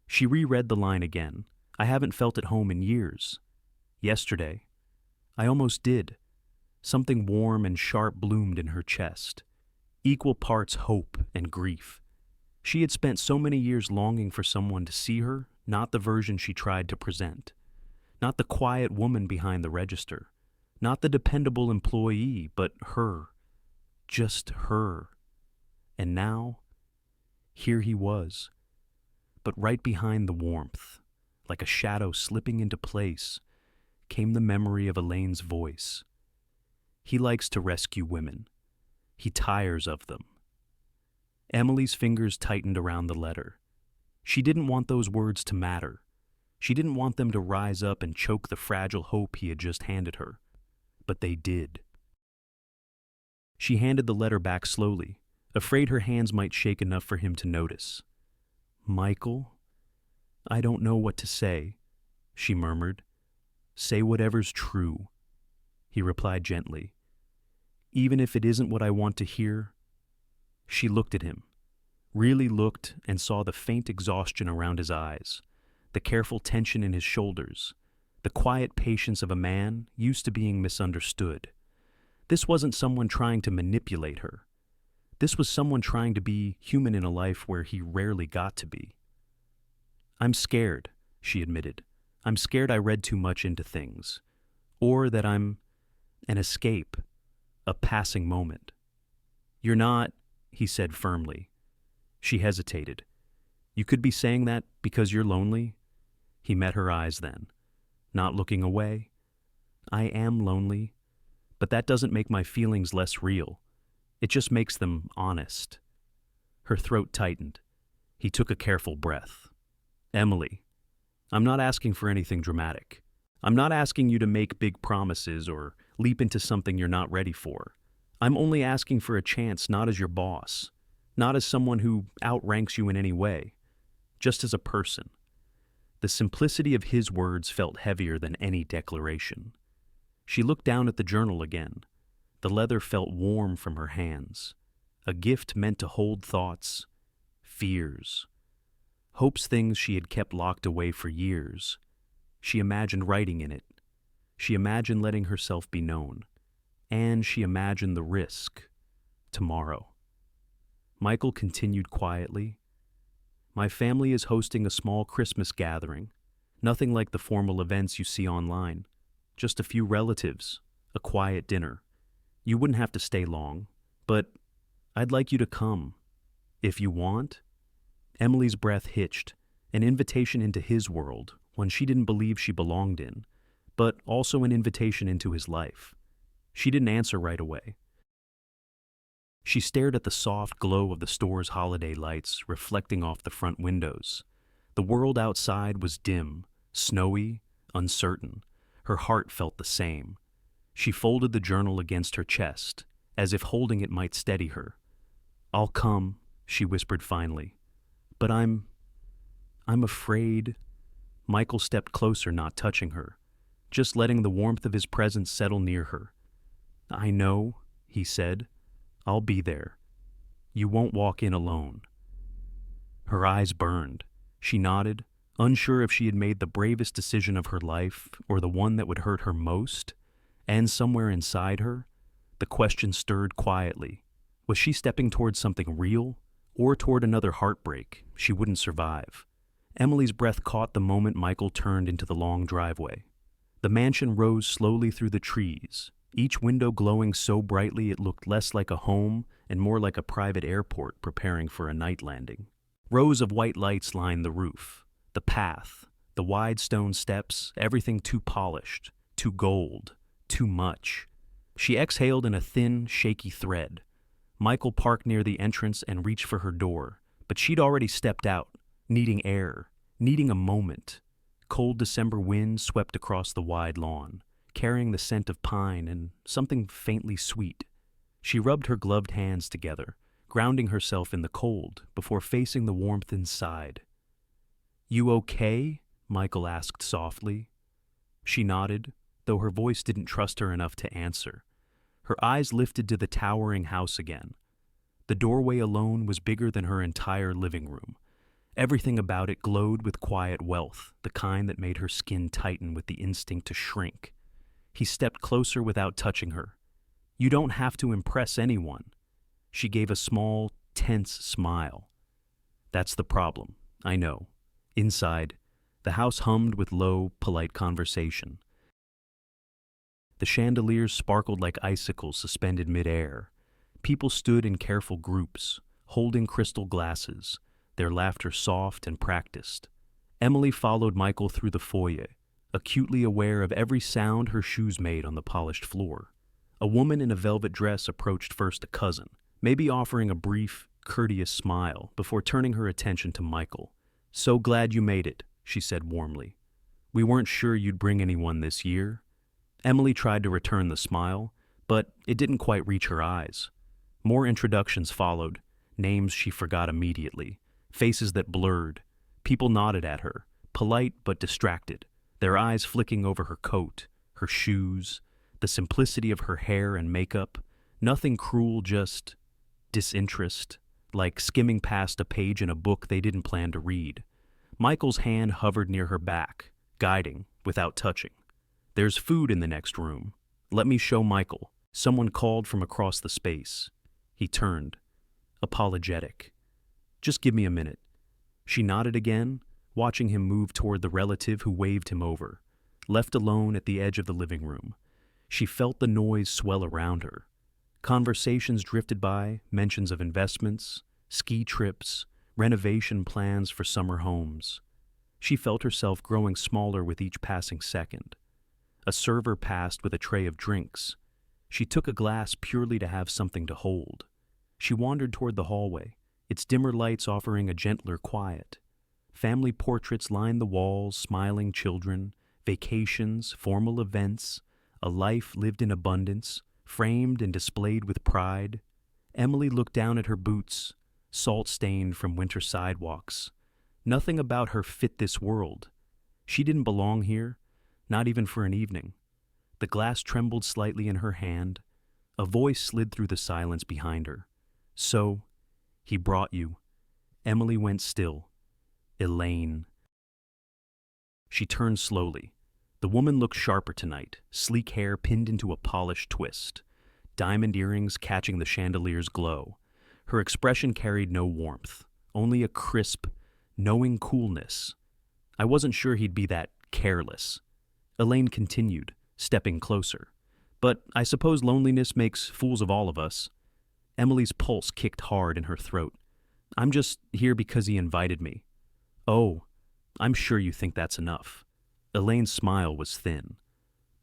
She reread the line again. "I haven't felt at home in years. Yesterday, I almost did." Something warm and sharp bloomed in her chest, equal parts hope and grief. She had spent so many years longing for someone to see her, not the version she tried to present. Not the quiet woman behind the register. Not the dependable employee, but her. Just her. And now, here he was. But right behind the warmth, like a shadow slipping into place, came the memory of Elaine's voice. He likes to rescue women. He tires of them. Emily's fingers tightened around the letter. She didn't want those words to matter. She didn't want them to rise up and choke the fragile hope he had just handed her. But they did. She handed the letter back slowly, afraid her hands might shake enough for him to notice. "Michael, I don't know what to say," she murmured. "Say whatever's true," he replied gently. "Even if it isn't what I want to hear." She looked at him, really looked, and saw the faint exhaustion around his eyes, the careful tension in his shoulders, the quiet patience of a man used to being misunderstood. This wasn't someone trying to manipulate her. This was someone trying to be human in a life where he rarely got to be. "I'm scared," she admitted. "I'm scared I read too much into things. Or that I'm an escape, a passing moment." "You're not," he said firmly. She hesitated. "You could be saying that because you're lonely?" He met her eyes then, not looking away. "I am lonely, but that doesn't make my feelings less real. It just makes them honest." Her throat tightened. He took a careful breath. "Emily, I'm not asking for anything dramatic. I'm not asking you to make big promises or leap into something you're not ready for. I'm only asking for a chance, not as your boss, not as someone who outranks you in any way, just as a person." The simplicity of his words felt heavier than any declaration. She looked down at the journal again. The leather felt warm from her hands, a gift meant to hold thoughts, fears, hopes, things she had kept locked away for years. She imagined writing in it. She imagined letting herself be known. And she imagined the risk. Tomorrow. Michael continued quietly. "My family is hosting a small Christmas gathering. Nothing like the formal events you see online. Just a few relatives, a quiet dinner. You wouldn't have to stay long, but I'd like you to come. If you want." Emily's breath hitched, an invitation into his world, one she didn't believe she belonged in, but also an invitation into his life. She didn't answer right away. She stared at the soft glow of the store's holiday lights reflecting off the front windows. The world outside was dim, snowy, uncertain. Her heart felt the same. She folded the journal against her chest, as if holding it might steady her. "I'll come," she whispered finally. "But I'm afraid." Michael stepped closer, not touching her, just letting the warmth of his presence settle near her. "I know," he said. "I'll be there. You won't walk in alone." Her eyes burned. She nodded, unsure if she had made the bravest decision of her life or the one that would hurt her most. And somewhere inside her, the question stirred quietly. Was she stepping towards something real, or toward another heartbreak she wouldn't survive? Emily's breath caught the moment Michael turned into the long driveway. The mansion rose slowly through the trees, each window glowing so brightly it looked less like a home and more like a private airport preparing for a night landing. Rows of white lights lined the roof, the path, the wide stone steps, everything too polished, too gold, too much. She exhaled in a thin, shaky thread. Michael parked near the entrance and reached for her door, but she'd already stepped out, needing air, needing a moment. Cold December wind swept across the wide lawn, carrying the scent of pine and something faintly sweet. She rubbed her gloved hands together, grounding herself in the cold before facing the warmth inside. "You okay?" Michael asked softly. She nodded, though her voice didn't trust her enough to answer. Her eyes lifted to the towering house again. The doorway alone was bigger than her entire living room. Everything about it glowed with quiet wealth, the kind that made her skin tighten with the instinct to shrink. He stepped closer without touching her. "You don't have to impress anyone." She gave a small, tense smile. "That's the problem, I know." Inside, the house hummed with low, polite conversation. The chandeliers sparkled like icicles suspended mid-air. People stood in careful groups, holding crystal glasses, their laughter soft and practiced. Emily followed Michael through the foyer, acutely aware of every sound her shoes made on the polished floor. A woman in a velvet dress approached first a cousin, maybe offering a brief, courteous smile before turning her attention to Michael. "So glad you made it," she said warmly. "We weren't sure you'd bring anyone this year." Emily tried to return the smile, but it didn't quite reach her eyes. More introductions followed, names she forgot immediately, faces that blurred. People nodded at her, polite but distracted, their eyes flicking over her coat, her shoes, the simplicity of her hair and makeup. Nothing cruel, just disinterest, like skimming past a page in a book they didn't plan to read. Michael's hand hovered near her back, guiding, without touching. "There's food in the next room. Let me show Michael," someone called from across the space. He turned, apologetic. "Just give me a minute." She nodded again, watching him move toward the relative who waved him over. Left alone at the edge of the living room, she felt the noise swell around her. Conversations drifted by, mentions of investments, ski trips, renovation plans for summer homes. She felt herself growing smaller with each passing second. A server passed with a tray of drinks. She took a glass purely to have something to hold. She wandered toward the hallway, its dimmer lights offering a gentler quiet. Family portraits lined the walls, smiling children, vacations, formal events, a life lived in abundance, framed and displayed with pride. Emily looked down at her boots, salt-stained from winter sidewalks. Nothing about her fit this world. She didn't belong here, not even for an evening. The glass trembled slightly in her hand. A voice slid through the silence behind her. "So, he brought you." Emily went still. "Elaine." She turned slowly. The woman looked sharper tonight, sleek hair pinned into a polished twist, diamond earrings catching the chandelier's glow. Her expression carried no warmth, only a crisp, knowing coolness. "I wasn't sure he'd be that careless." Elaine continued, stepping closer. "But I suppose loneliness makes fools of all of us." Emily's pulse kicked hard in her throat. "I'm just here because he invited me." "Oh, I'm sure you think that's enough." Elaine's smile was thin.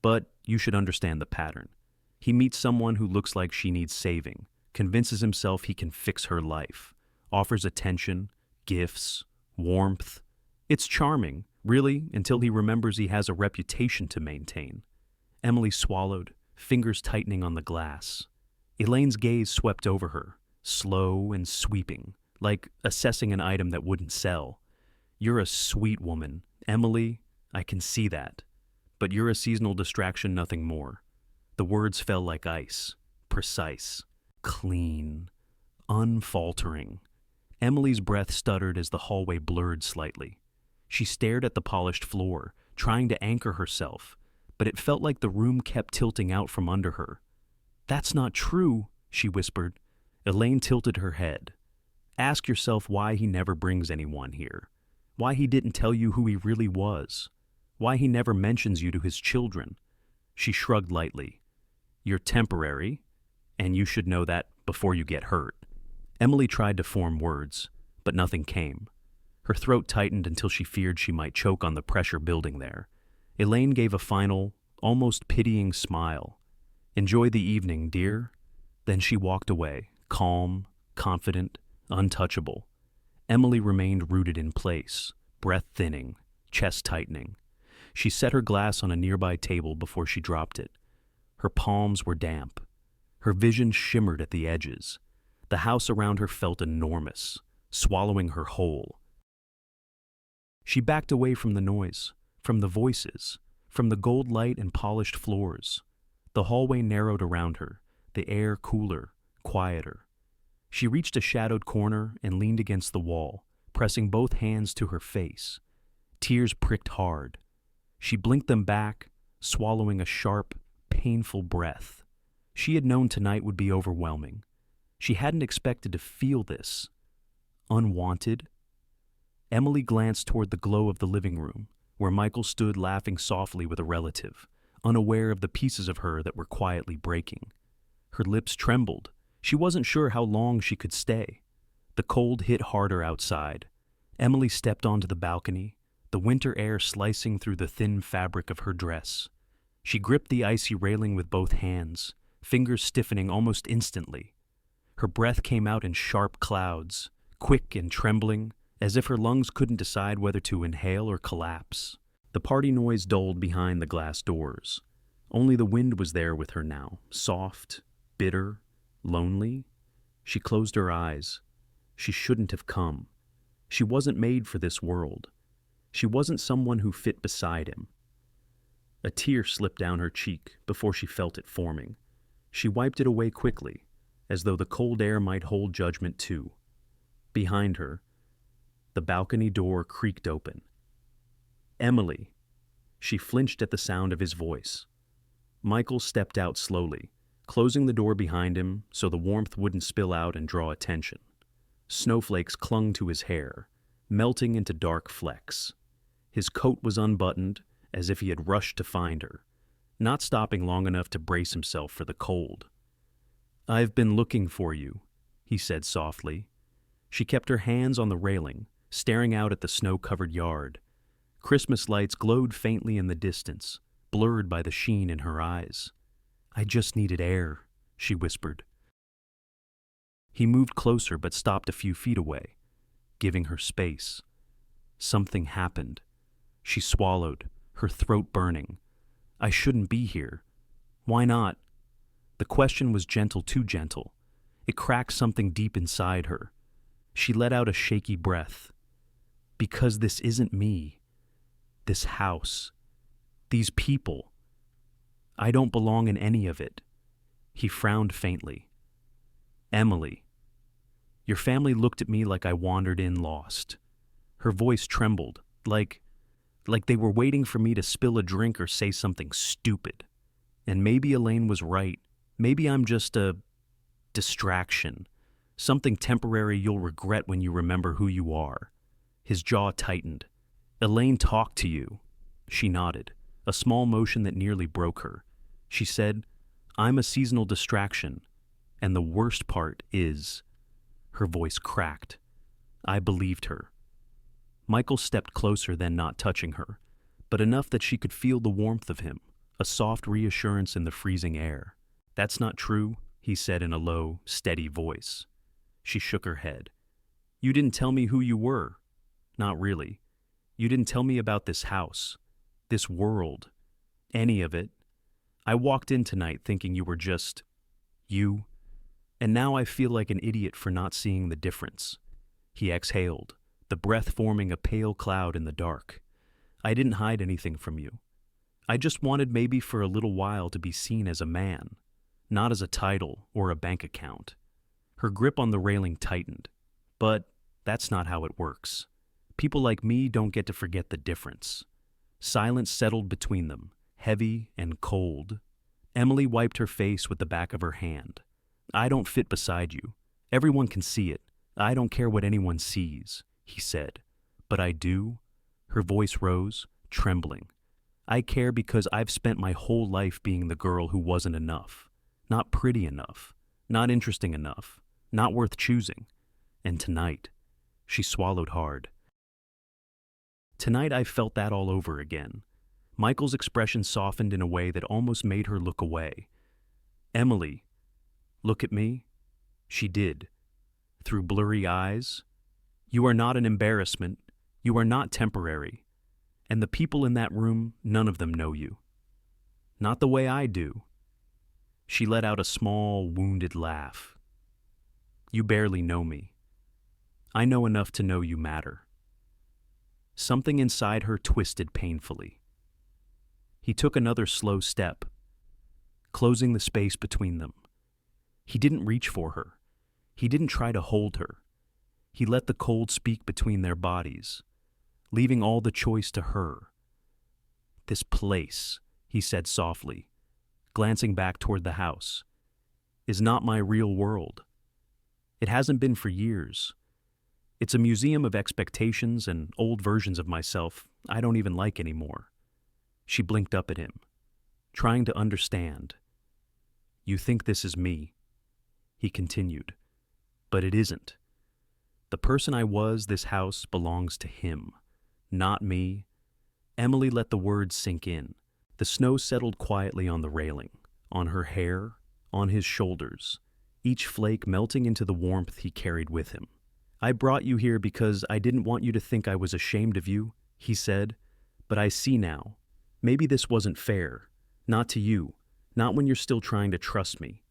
"But you should understand the pattern. He meets someone who looks like she needs saving, convinces himself he can fix her life, offers attention, gifts, warmth. It's charming, really, until he remembers he has a reputation to maintain." Emily swallowed, fingers tightening on the glass. Elaine's gaze swept over her, slow and sweeping, like assessing an item that wouldn't sell. "You're a sweet woman, Emily, I can see that. But you're a seasonal distraction, nothing more." The words fell like ice, precise, clean, unfaltering. Emily's breath stuttered as the hallway blurred slightly. She stared at the polished floor, trying to anchor herself, but it felt like the room kept tilting out from under her. "That's not true," she whispered. Elaine tilted her head. "Ask yourself why he never brings anyone here. Why he didn't tell you who he really was. Why he never mentions you to his children." She shrugged lightly. "You're temporary, and you should know that before you get hurt." Emily tried to form words, but nothing came. Her throat tightened until she feared she might choke on the pressure building there. Elaine gave a final, almost pitying smile. "Enjoy the evening, dear." Then she walked away, calm, confident, untouchable. Emily remained rooted in place, breath thinning, chest tightening. She set her glass on a nearby table before she dropped it. Her palms were damp. Her vision shimmered at the edges. The house around her felt enormous, swallowing her whole. She backed away from the noise, from the voices, from the gold light and polished floors. The hallway narrowed around her, the air cooler, quieter. She reached a shadowed corner and leaned against the wall, pressing both hands to her face. Tears pricked hard. She blinked them back, swallowing a sharp, painful breath. She had known tonight would be overwhelming. She hadn't expected to feel this. Unwanted. Emily glanced toward the glow of the living room, where Michael stood laughing softly with a relative, unaware of the pieces of her that were quietly breaking. Her lips trembled. She wasn't sure how long she could stay. The cold hit harder outside. Emily stepped onto the balcony, the winter air slicing through the thin fabric of her dress. She gripped the icy railing with both hands, fingers stiffening almost instantly. Her breath came out in sharp clouds, quick and trembling, as if her lungs couldn't decide whether to inhale or collapse. The party noise dulled behind the glass doors. Only the wind was there with her now, soft, bitter, lonely. She closed her eyes. She shouldn't have come. She wasn't made for this world. She wasn't someone who fit beside him. A tear slipped down her cheek before she felt it forming. She wiped it away quickly, as though the cold air might hold judgment too. Behind her, the balcony door creaked open. Emily. She flinched at the sound of his voice. Michael stepped out slowly, closing the door behind him so the warmth wouldn't spill out and draw attention. Snowflakes clung to his hair, melting into dark flecks. His coat was unbuttoned, as if he had rushed to find her, not stopping long enough to brace himself for the cold. "I've been looking for you," he said softly. She kept her hands on the railing, staring out at the snow-covered yard. Christmas lights glowed faintly in the distance, blurred by the sheen in her eyes. "I just needed air," she whispered. He moved closer but stopped a few feet away, giving her space. Something happened. She swallowed, her throat burning. "I shouldn't be here. Why not?" The question was gentle, too gentle. It cracked something deep inside her. She let out a shaky breath. "Because this isn't me. This house. These people. I don't belong in any of it." He frowned faintly. "Emily." Your family looked at me like I wandered in lost. Her voice trembled, like they were waiting for me to spill a drink or say something stupid. And maybe Elaine was right. Maybe I'm just a distraction. Something temporary you'll regret when you remember who you are. His jaw tightened. "Elaine talked to you." She nodded, a small motion that nearly broke her. She said, "I'm a seasonal distraction. And the worst part is..." Her voice cracked. I believed her. Michael stepped closer, then not touching her, but enough that she could feel the warmth of him, a soft reassurance in the freezing air. "That's not true," he said in a low, steady voice. She shook her head. "You didn't tell me who you were." "Not really. You didn't tell me about this house, this world, any of it. I walked in tonight thinking you were just you, and now I feel like an idiot for not seeing the difference." He exhaled, the breath forming a pale cloud in the dark. "I didn't hide anything from you. I just wanted maybe for a little while to be seen as a man, not as a title or a bank account." Her grip on the railing tightened. "But that's not how it works. People like me don't get to forget the difference." Silence settled between them, heavy and cold. Emily wiped her face with the back of her hand. "I don't fit beside you. Everyone can see it. I don't care what anyone sees," he said. "But I do." Her voice rose, trembling. "I care because I've spent my whole life being the girl who wasn't enough. Not pretty enough. Not interesting enough. Not worth choosing. And tonight..." She swallowed hard. "Tonight I felt that all over again." Michael's expression softened in a way that almost made her look away. "Emily, look at me." She did. Through blurry eyes. "You are not an embarrassment. You are not temporary. And the people in that room, none of them know you. Not the way I do." She let out a small, wounded laugh. "You barely know me. I know enough to know you matter." Something inside her twisted painfully. He took another slow step, closing the space between them. He didn't reach for her. He didn't try to hold her. He let the cold speak between their bodies, leaving all the choice to her. "This place," he said softly, glancing back toward the house, "is not my real world. It hasn't been for years. It's a museum of expectations and old versions of myself I don't even like anymore." She blinked up at him, trying to understand. "You think this is me," he continued, "but it isn't. The person I was, this house belongs to him, not me. Emily let the words sink in. The snow settled quietly on the railing, on her hair, on his shoulders, each flake melting into the warmth he carried with him. I brought you here because I didn't want you to think I was ashamed of you, he said, but I see now. Maybe this wasn't fair. Not to you. Not when you're still trying to trust me.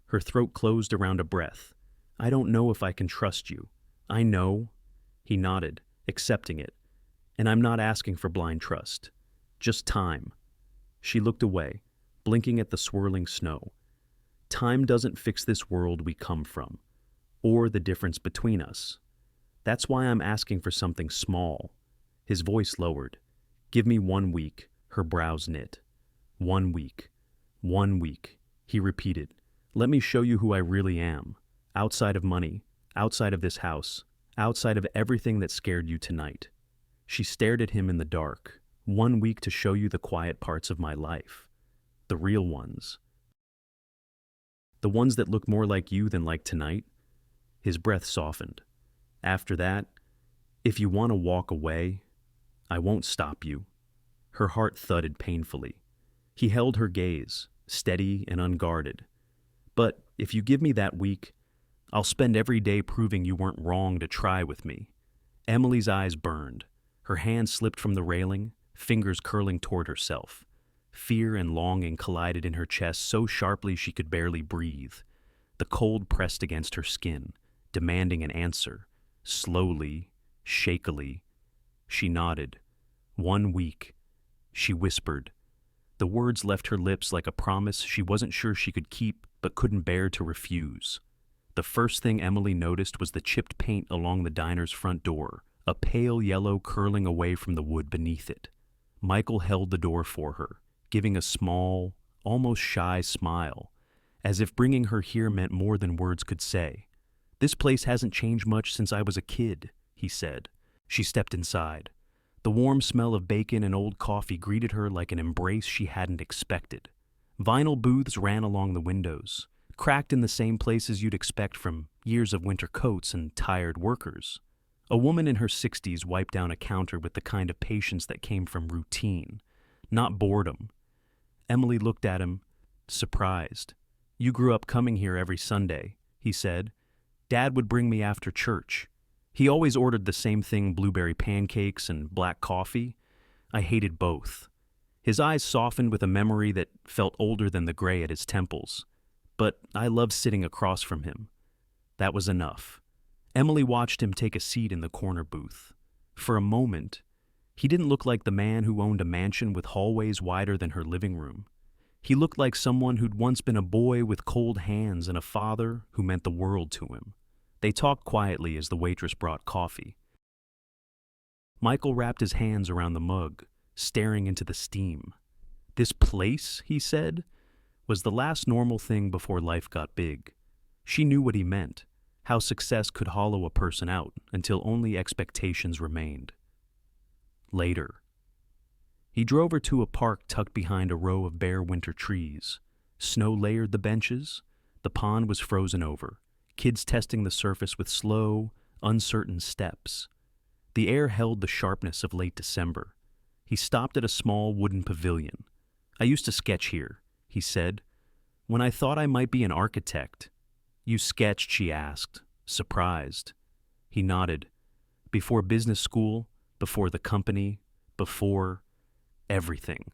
Her throat closed around a breath. I don't know if I can trust you. I know. He nodded, accepting it. And I'm not asking for blind trust. Just time. She looked away, blinking at the swirling snow. Time doesn't fix this world we come from, or the difference between us. That's why I'm asking for something small. His voice lowered. Give me 1 week, her brows knit. 1 week. 1 week, he repeated. Let me show you who I really am. Outside of money, outside of this house, outside of everything that scared you tonight. She stared at him in the dark. 1 week to show you the quiet parts of my life. The real ones. The ones that look more like you than like tonight. His breath softened. After that, if you want to walk away, I won't stop you. Her heart thudded painfully. He held her gaze, steady and unguarded. But if you give me that week, I'll spend every day proving you weren't wrong to try with me. Emily's eyes burned. Her hand slipped from the railing, fingers curling toward herself. Fear and longing collided in her chest so sharply she could barely breathe. The cold pressed against her skin, demanding an answer. Slowly, shakily. She nodded. 1 week. She whispered. The words left her lips like a promise she wasn't sure she could keep but couldn't bear to refuse. The first thing Emily noticed was the chipped paint along the diner's front door, a pale yellow curling away from the wood beneath it. Michael held the door for her, giving a small, almost shy smile, as if bringing her here meant more than words could say. This place hasn't changed much since I was a kid, he said. She stepped inside. The warm smell of bacon and old coffee greeted her like an embrace she hadn't expected. Vinyl booths ran along the windows, cracked in the same places you'd expect from years of winter coats and tired workers. A woman in her 60s wiped down a counter with the kind of patience that came from routine, not boredom. Emily looked at him, surprised. You grew up coming here every Sunday, he said. Dad would bring me after church. He always ordered the same thing, blueberry pancakes and black coffee. I hated both. His eyes softened with a memory that felt older than the gray at his temples. But I loved sitting across from him. That was enough. Emily watched him take a seat in the corner booth. For a moment, he didn't look like the man who owned a mansion with hallways wider than her living room. He looked like someone who'd once been a boy with cold hands and a father who meant the world to him. They talked quietly as the waitress brought coffee. Michael wrapped his hands around the mug, staring into the steam. This place, he said, was the last normal thing before life got big. She knew what he meant, how success could hollow a person out until only expectations remained. Later. He drove her to a park tucked behind a row of bare winter trees. Snow layered the benches. The pond was frozen over, kids testing the surface with slow, uncertain steps. The air held the sharpness of late December. He stopped at a small wooden pavilion. I used to sketch here, he said, when I thought I might be an architect. You sketched, she asked, surprised. He nodded. Before business school, before the company, before everything.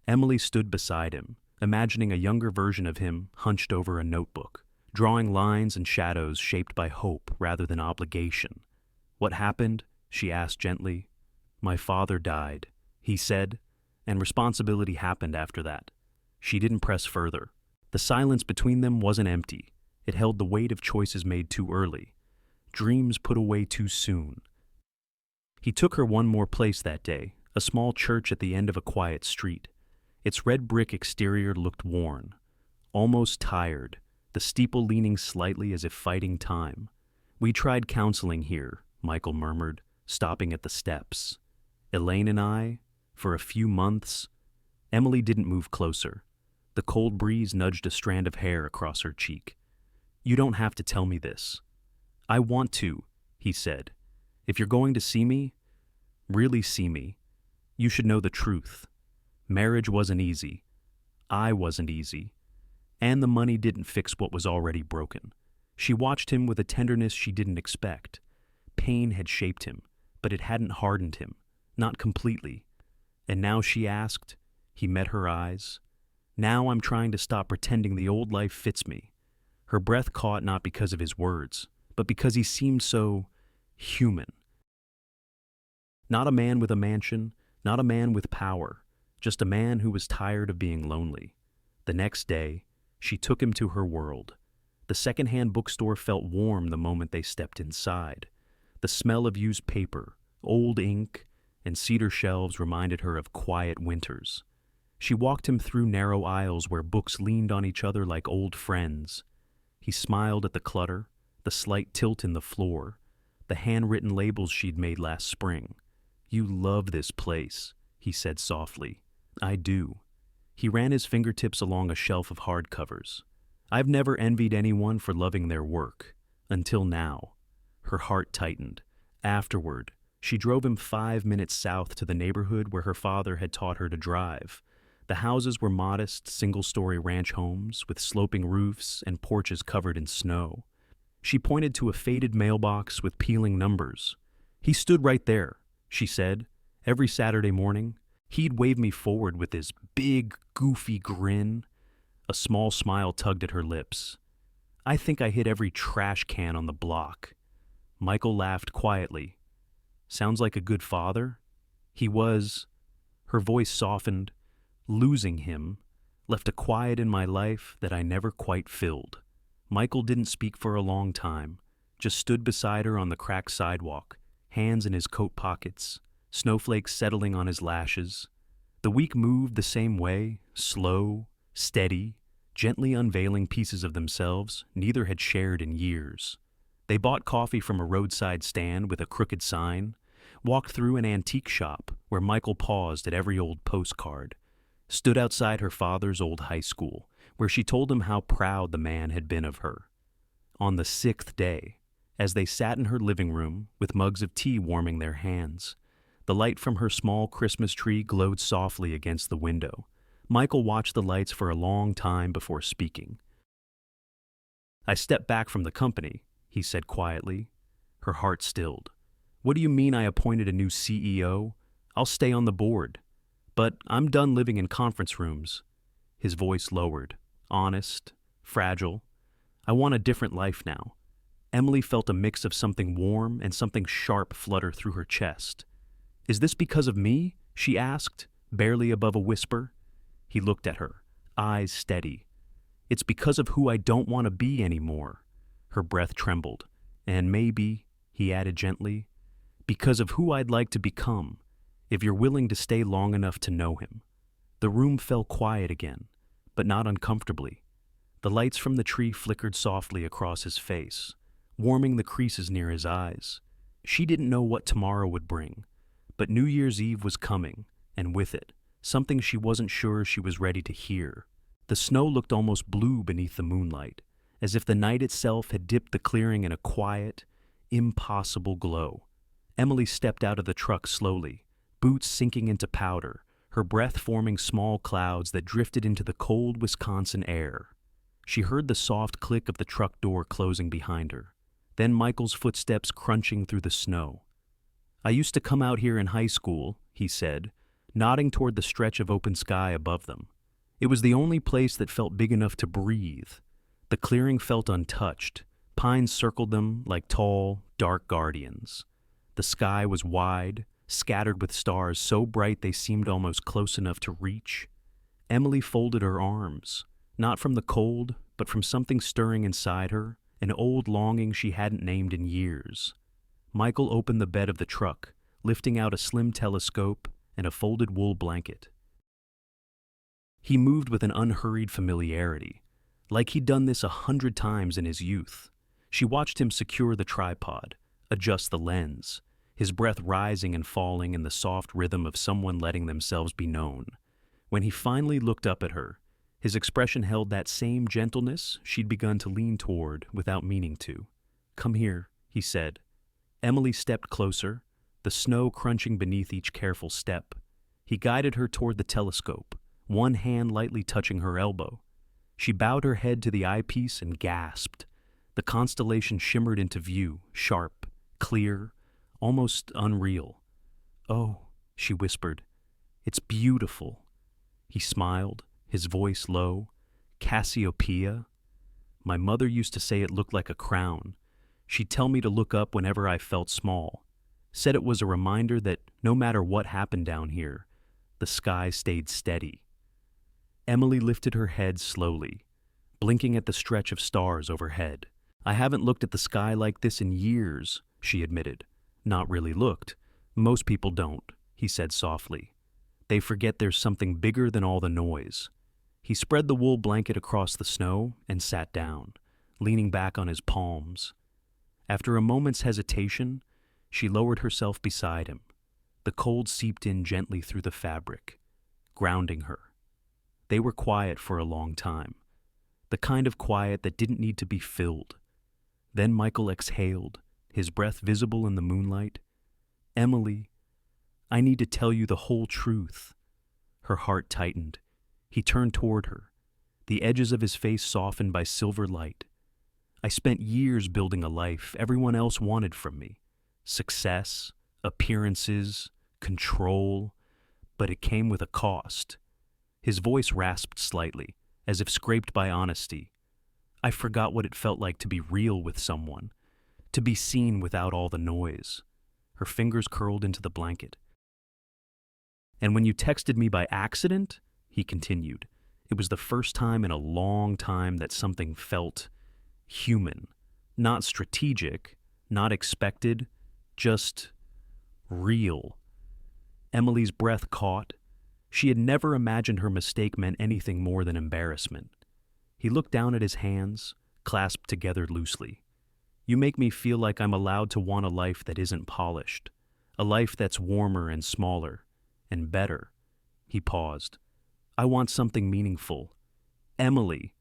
Emily stood beside him, imagining a younger version of him hunched over a notebook, drawing lines and shadows shaped by hope rather than obligation. What happened? She asked gently. My father died, he said, and responsibility happened after that. She didn't press further. The silence between them wasn't empty. It held the weight of choices made too early, dreams put away too soon. He took her one more place that day, a small church at the end of a quiet street. Its red brick exterior looked worn, almost tired, the steeple leaning slightly as if fighting time. We tried counseling here, Michael murmured, stopping at the steps. Elaine and I, for a few months. Emily didn't move closer. The cold breeze nudged a strand of hair across her cheek. You don't have to tell me this. I want to, he said. "If you're going to see me, really see me, you should know the truth. Marriage wasn't easy. I wasn't easy. And the money didn't fix what was already broken." She watched him with a tenderness she didn't expect. Pain had shaped him, but it hadn't hardened him, not completely. And now she asked, he met her eyes. "Now I'm trying to stop pretending the old life fits me." Her breath caught not because of his words, but because he seemed so human. Not a man with a mansion, not a man with power, just a man who was tired of being lonely. The next day, she took him to her world. The second-hand bookstore felt warm the moment they stepped inside. The smell of used paper, old ink, and cedar shelves reminded her of quiet winters. She walked him through narrow aisles where books leaned on each other like old friends. He smiled at the clutter, the slight tilt in the floor, the handwritten labels she'd made last spring. "You love this place," he said softly. "I do." He ran his fingertips along a shelf of hardcovers. "I've never envied anyone for loving their work. Until now." Her heart tightened. Afterward, she drove him 5 minutes south to the neighborhood where her father had taught her to drive. The houses were modest, single-story ranch homes with sloping roofs and porches covered in snow. She pointed to a faded mailbox with peeling numbers. "He stood right there," she said. "Every Saturday morning, he'd wave me forward with his big, goofy grin." A small smile tugged at her lips. "I think I hit every trash can on the block." Michael laughed quietly. "Sounds like a good father?" He was. Her voice softened. "Losing him left a quiet in my life that I never quite filled." Michael didn't speak for a long time, just stood beside her on the cracked sidewalk, hands in his coat pockets, snowflakes settling on his lashes. The week moved the same way, slow, steady, gently unveiling pieces of themselves neither had shared in years. They bought coffee from a roadside stand with a crooked sign, walked through an antique shop where Michael paused at every old postcard, stood outside her father's old high school, where she told him how proud the man had been of her. On the 6th day, as they sat in her living room with mugs of tea warming their hands, the light from her small Christmas tree glowed softly against the window. Michael watched the lights for a long time before speaking. "I stepped back from the company," he said quietly. Her heart stilled. "What do you mean I appointed a new CEO? I'll stay on the board. But I'm done living in conference rooms." His voice lowered, honest, fragile. "I want a different life now." Emily felt a mix of something warm and something sharp flutter through her chest. "Is this because of me?" she asked, barely above a whisper. He looked at her, eyes steady. "It's because of who I don't want to be anymore." Her breath trembled. "And maybe," he added gently, "because of who I'd like to become, if you're willing to stay long enough to know him." The room fell quiet again, but not uncomfortably. The lights from the tree flickered softly across his face, warming the creases near his eyes. She didn't know what tomorrow would bring, but New Year's Eve was coming, and with it, something she wasn't sure she was ready to hear. The snow looked almost blue beneath the moonlight, as if the night itself had dipped the clearing in a quiet, impossible glow. Emily stepped out of the truck slowly, boots sinking into powder, her breath forming small clouds that drifted into the cold Wisconsin air. She heard the soft click of the truck door closing behind her, then Michael's footsteps crunching through the snow. "I used to come out here in high school," he said, nodding toward the stretch of open sky above them. "It was the only place that felt big enough to breathe." The clearing felt untouched. Pines circled them like tall, dark guardians. The sky was wide, scattered with stars so bright they seemed almost close enough to reach. Emily folded her arms, not from the cold, but from something stirring inside her, an old longing she hadn't named in years. Michael opened the bed of the truck, lifting out a slim telescope and a folded wool blanket. He moved with an unhurried familiarity, like he'd done this 100 times in his youth. She watched him secure the tripod, adjust the lens, his breath rising and falling in the soft rhythm of someone letting themselves be known. When he finally looked up at her, his expression held that same gentleness she'd begun to lean toward without meaning to. "Come here," he said. Emily stepped closer, the snow crunching beneath each careful step. He guided her toward the telescope, one hand lightly touching her elbow. She bowed her head to the eyepiece and gasped. The constellation shimmered into view, sharp, clear, almost unreal. "Oh," she whispered, "it's beautiful." He smiled, his voice low. "Cassiopeia?" My mother used to say it looked like a crown. She'd tell me to look up whenever I felt small. Said it was a reminder that no matter what happened down here, the sky stayed steady. Emily lifted her head slowly, blinking at the stretch of stars overhead. "I haven't looked at the sky like this in years," she admitted. "Not really looked. Most people don't," he said softly. "They forget there's something bigger than all the noise." He spread the wool blanket across the snow and sat down, leaning back on his palms. After a moment's hesitation, she lowered herself beside him. The cold seeped in gently through the fabric, grounding her. They were quiet for a long time, the kind of quiet that didn't need to be filled. Then Michael exhaled, his breath visible in the moonlight. "Emily, I need to tell you the whole truth." Her heart tightened. He turned toward her, the edges of his face softened by silver light. "I spent years building a life everyone else wanted from me. Success, appearances, control, but it came with a cost." His voice rasped slightly, as if scraped by honesty. "I forgot what it felt like to be real with someone, to be seen without all the noise." Her fingers curled into the blanket. "And when you texted me by accident," he continued, "it was the first time in a long time that something felt human, not strategic, not expected, just real." Emily's breath caught. She had never imagined her mistake meant anything more than embarrassment. He looked down at his hands, clasped together loosely. "You make me feel like I'm allowed to want a life that isn't polished, a life that's warmer and smaller, and better." He paused. "I want something meaningful. Emily,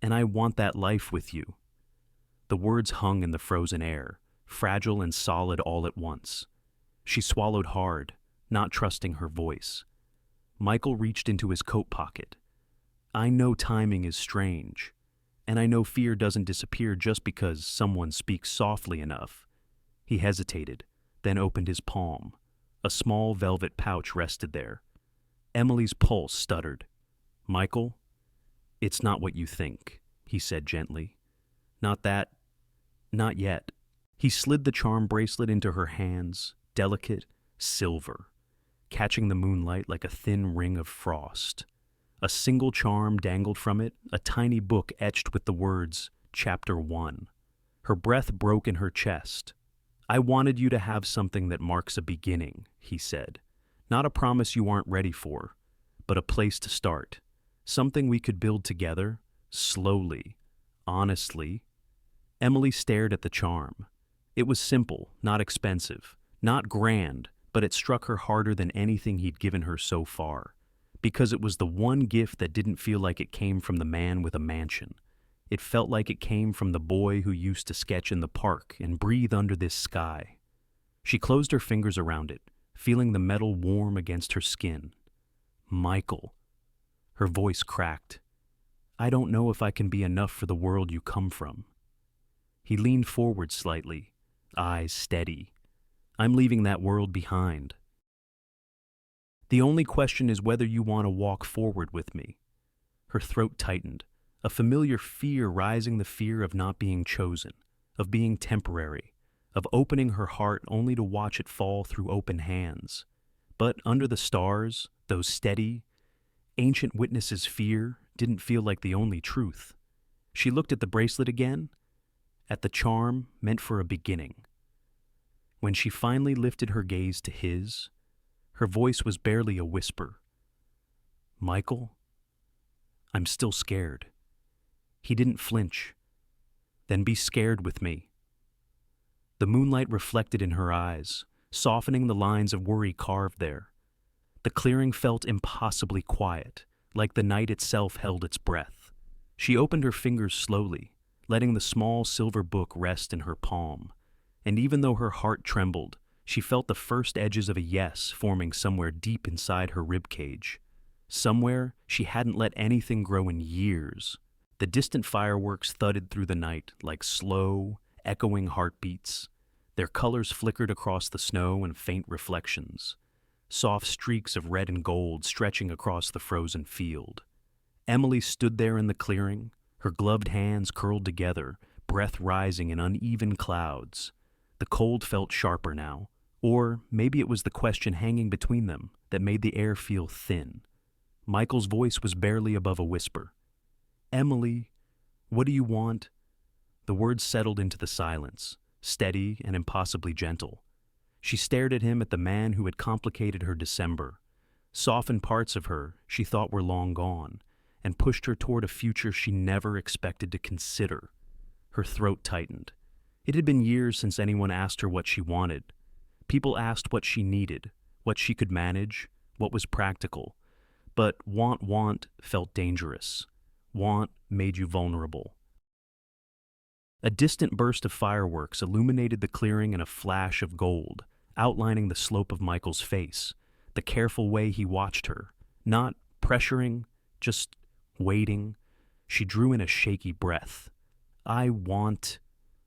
and I want that life with you." The words hung in the frozen air, fragile and solid all at once. She swallowed hard, not trusting her voice. Michael reached into his coat pocket. "I know timing is strange, and I know fear doesn't disappear just because someone speaks softly enough." He hesitated, then opened his palm. A small velvet pouch rested there. Emily's pulse stuttered. "Michael, it's not what you think," he said gently. "Not yet." He slid the charm bracelet into her hands, delicate, silver, catching the moonlight like a thin ring of frost. A single charm dangled from it, a tiny book etched with the words, Chapter 1. Her breath broke in her chest. "I wanted you to have something that marks a beginning," he said. "Not a promise you aren't ready for, but a place to start. Something we could build together, slowly, honestly." Emily stared at the charm. It was simple, not expensive, not grand, but it struck her harder than anything he'd given her so far, because it was the one gift that didn't feel like it came from the man with a mansion. It felt like it came from the boy who used to sketch in the park and breathe under this sky. She closed her fingers around it, feeling the metal warm against her skin. "Michael." Her voice cracked. "I don't know if I can be enough for the world you come from." He leaned forward slightly, eyes steady. "I'm leaving that world behind. The only question is whether you want to walk forward with me." Her throat tightened, a familiar fear rising, the fear of not being chosen, of being temporary, of opening her heart only to watch it fall through open hands. But under the stars, those steady, ancient witnesses' fear didn't feel like the only truth. She looked at the bracelet again, at the charm meant for a beginning. When she finally lifted her gaze to his, her voice was barely a whisper. "Michael, I'm still scared." He didn't flinch. "Then be scared with me." The moonlight reflected in her eyes, softening the lines of worry carved there. The clearing felt impossibly quiet, like the night itself held its breath. She opened her fingers slowly, letting the small silver book rest in her palm. and even though her heart trembled, she felt the first edges of a yes forming somewhere deep inside her ribcage. Somewhere she hadn't let anything grow in years. The distant fireworks thudded through the night like slow, echoing heartbeats. Their colors flickered across the snow in faint reflections, soft streaks of red and gold stretching across the frozen field. Emily stood there in the clearing, her gloved hands curled together, breath rising in uneven clouds. The cold felt sharper now, or maybe it was the question hanging between them that made the air feel thin. Michael's voice was barely above a whisper. "Emily, what do you want?" The words settled into the silence, steady and impossibly gentle. She stared at him, at the man who had complicated her December, softened parts of her she thought were long gone, and pushed her toward a future she never expected to consider. Her throat tightened. It had been years since anyone asked her what she wanted. People asked what she needed, what she could manage, what was practical. But want felt dangerous. Want made you vulnerable. A distant burst of fireworks illuminated the clearing in a flash of gold, outlining the slope of Michael's face, the careful way he watched her, not pressuring, just waiting. She drew in a shaky breath. "I want..."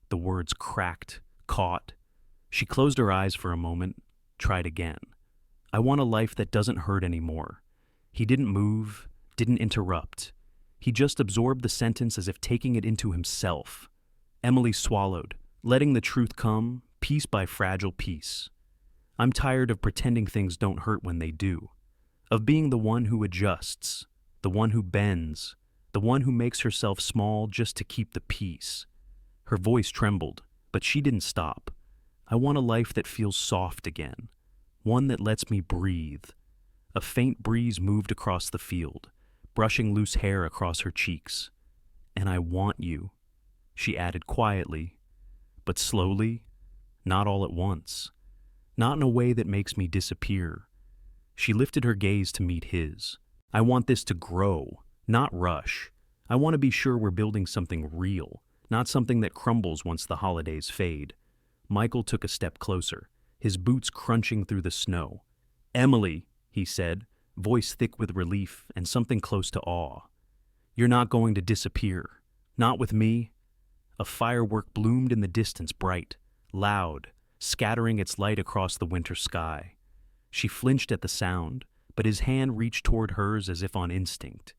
The words cracked, caught. She closed her eyes for a moment, tried again. "I want a life that doesn't hurt anymore." He didn't move, didn't interrupt. He just absorbed the sentence as if taking it into himself. Emily swallowed, letting the truth come, piece by fragile piece. "I'm tired of pretending things don't hurt when they do. Of being the one who adjusts, the one who bends, the one who makes herself small just to keep the peace." Her voice trembled, but she didn't stop. "I want a life that feels soft again, one that lets me breathe." A faint breeze moved across the field, brushing loose hair across her cheeks. "And I want you," she added quietly, but slowly, not all at once, not in a way that makes me disappear. She lifted her gaze to meet his. "I want this to grow, not rush. I want to be sure we're building something real, not something that crumbles once the holidays fade." Michael took a step closer, his boots crunching through the snow. "Emily," he said, voice thick with relief and something close to awe. "You're not going to disappear. Not with me." A firework bloomed in the distance, bright, loud, scattering its light across the winter sky. She flinched at the sound, but his hand reached toward hers as if on instinct.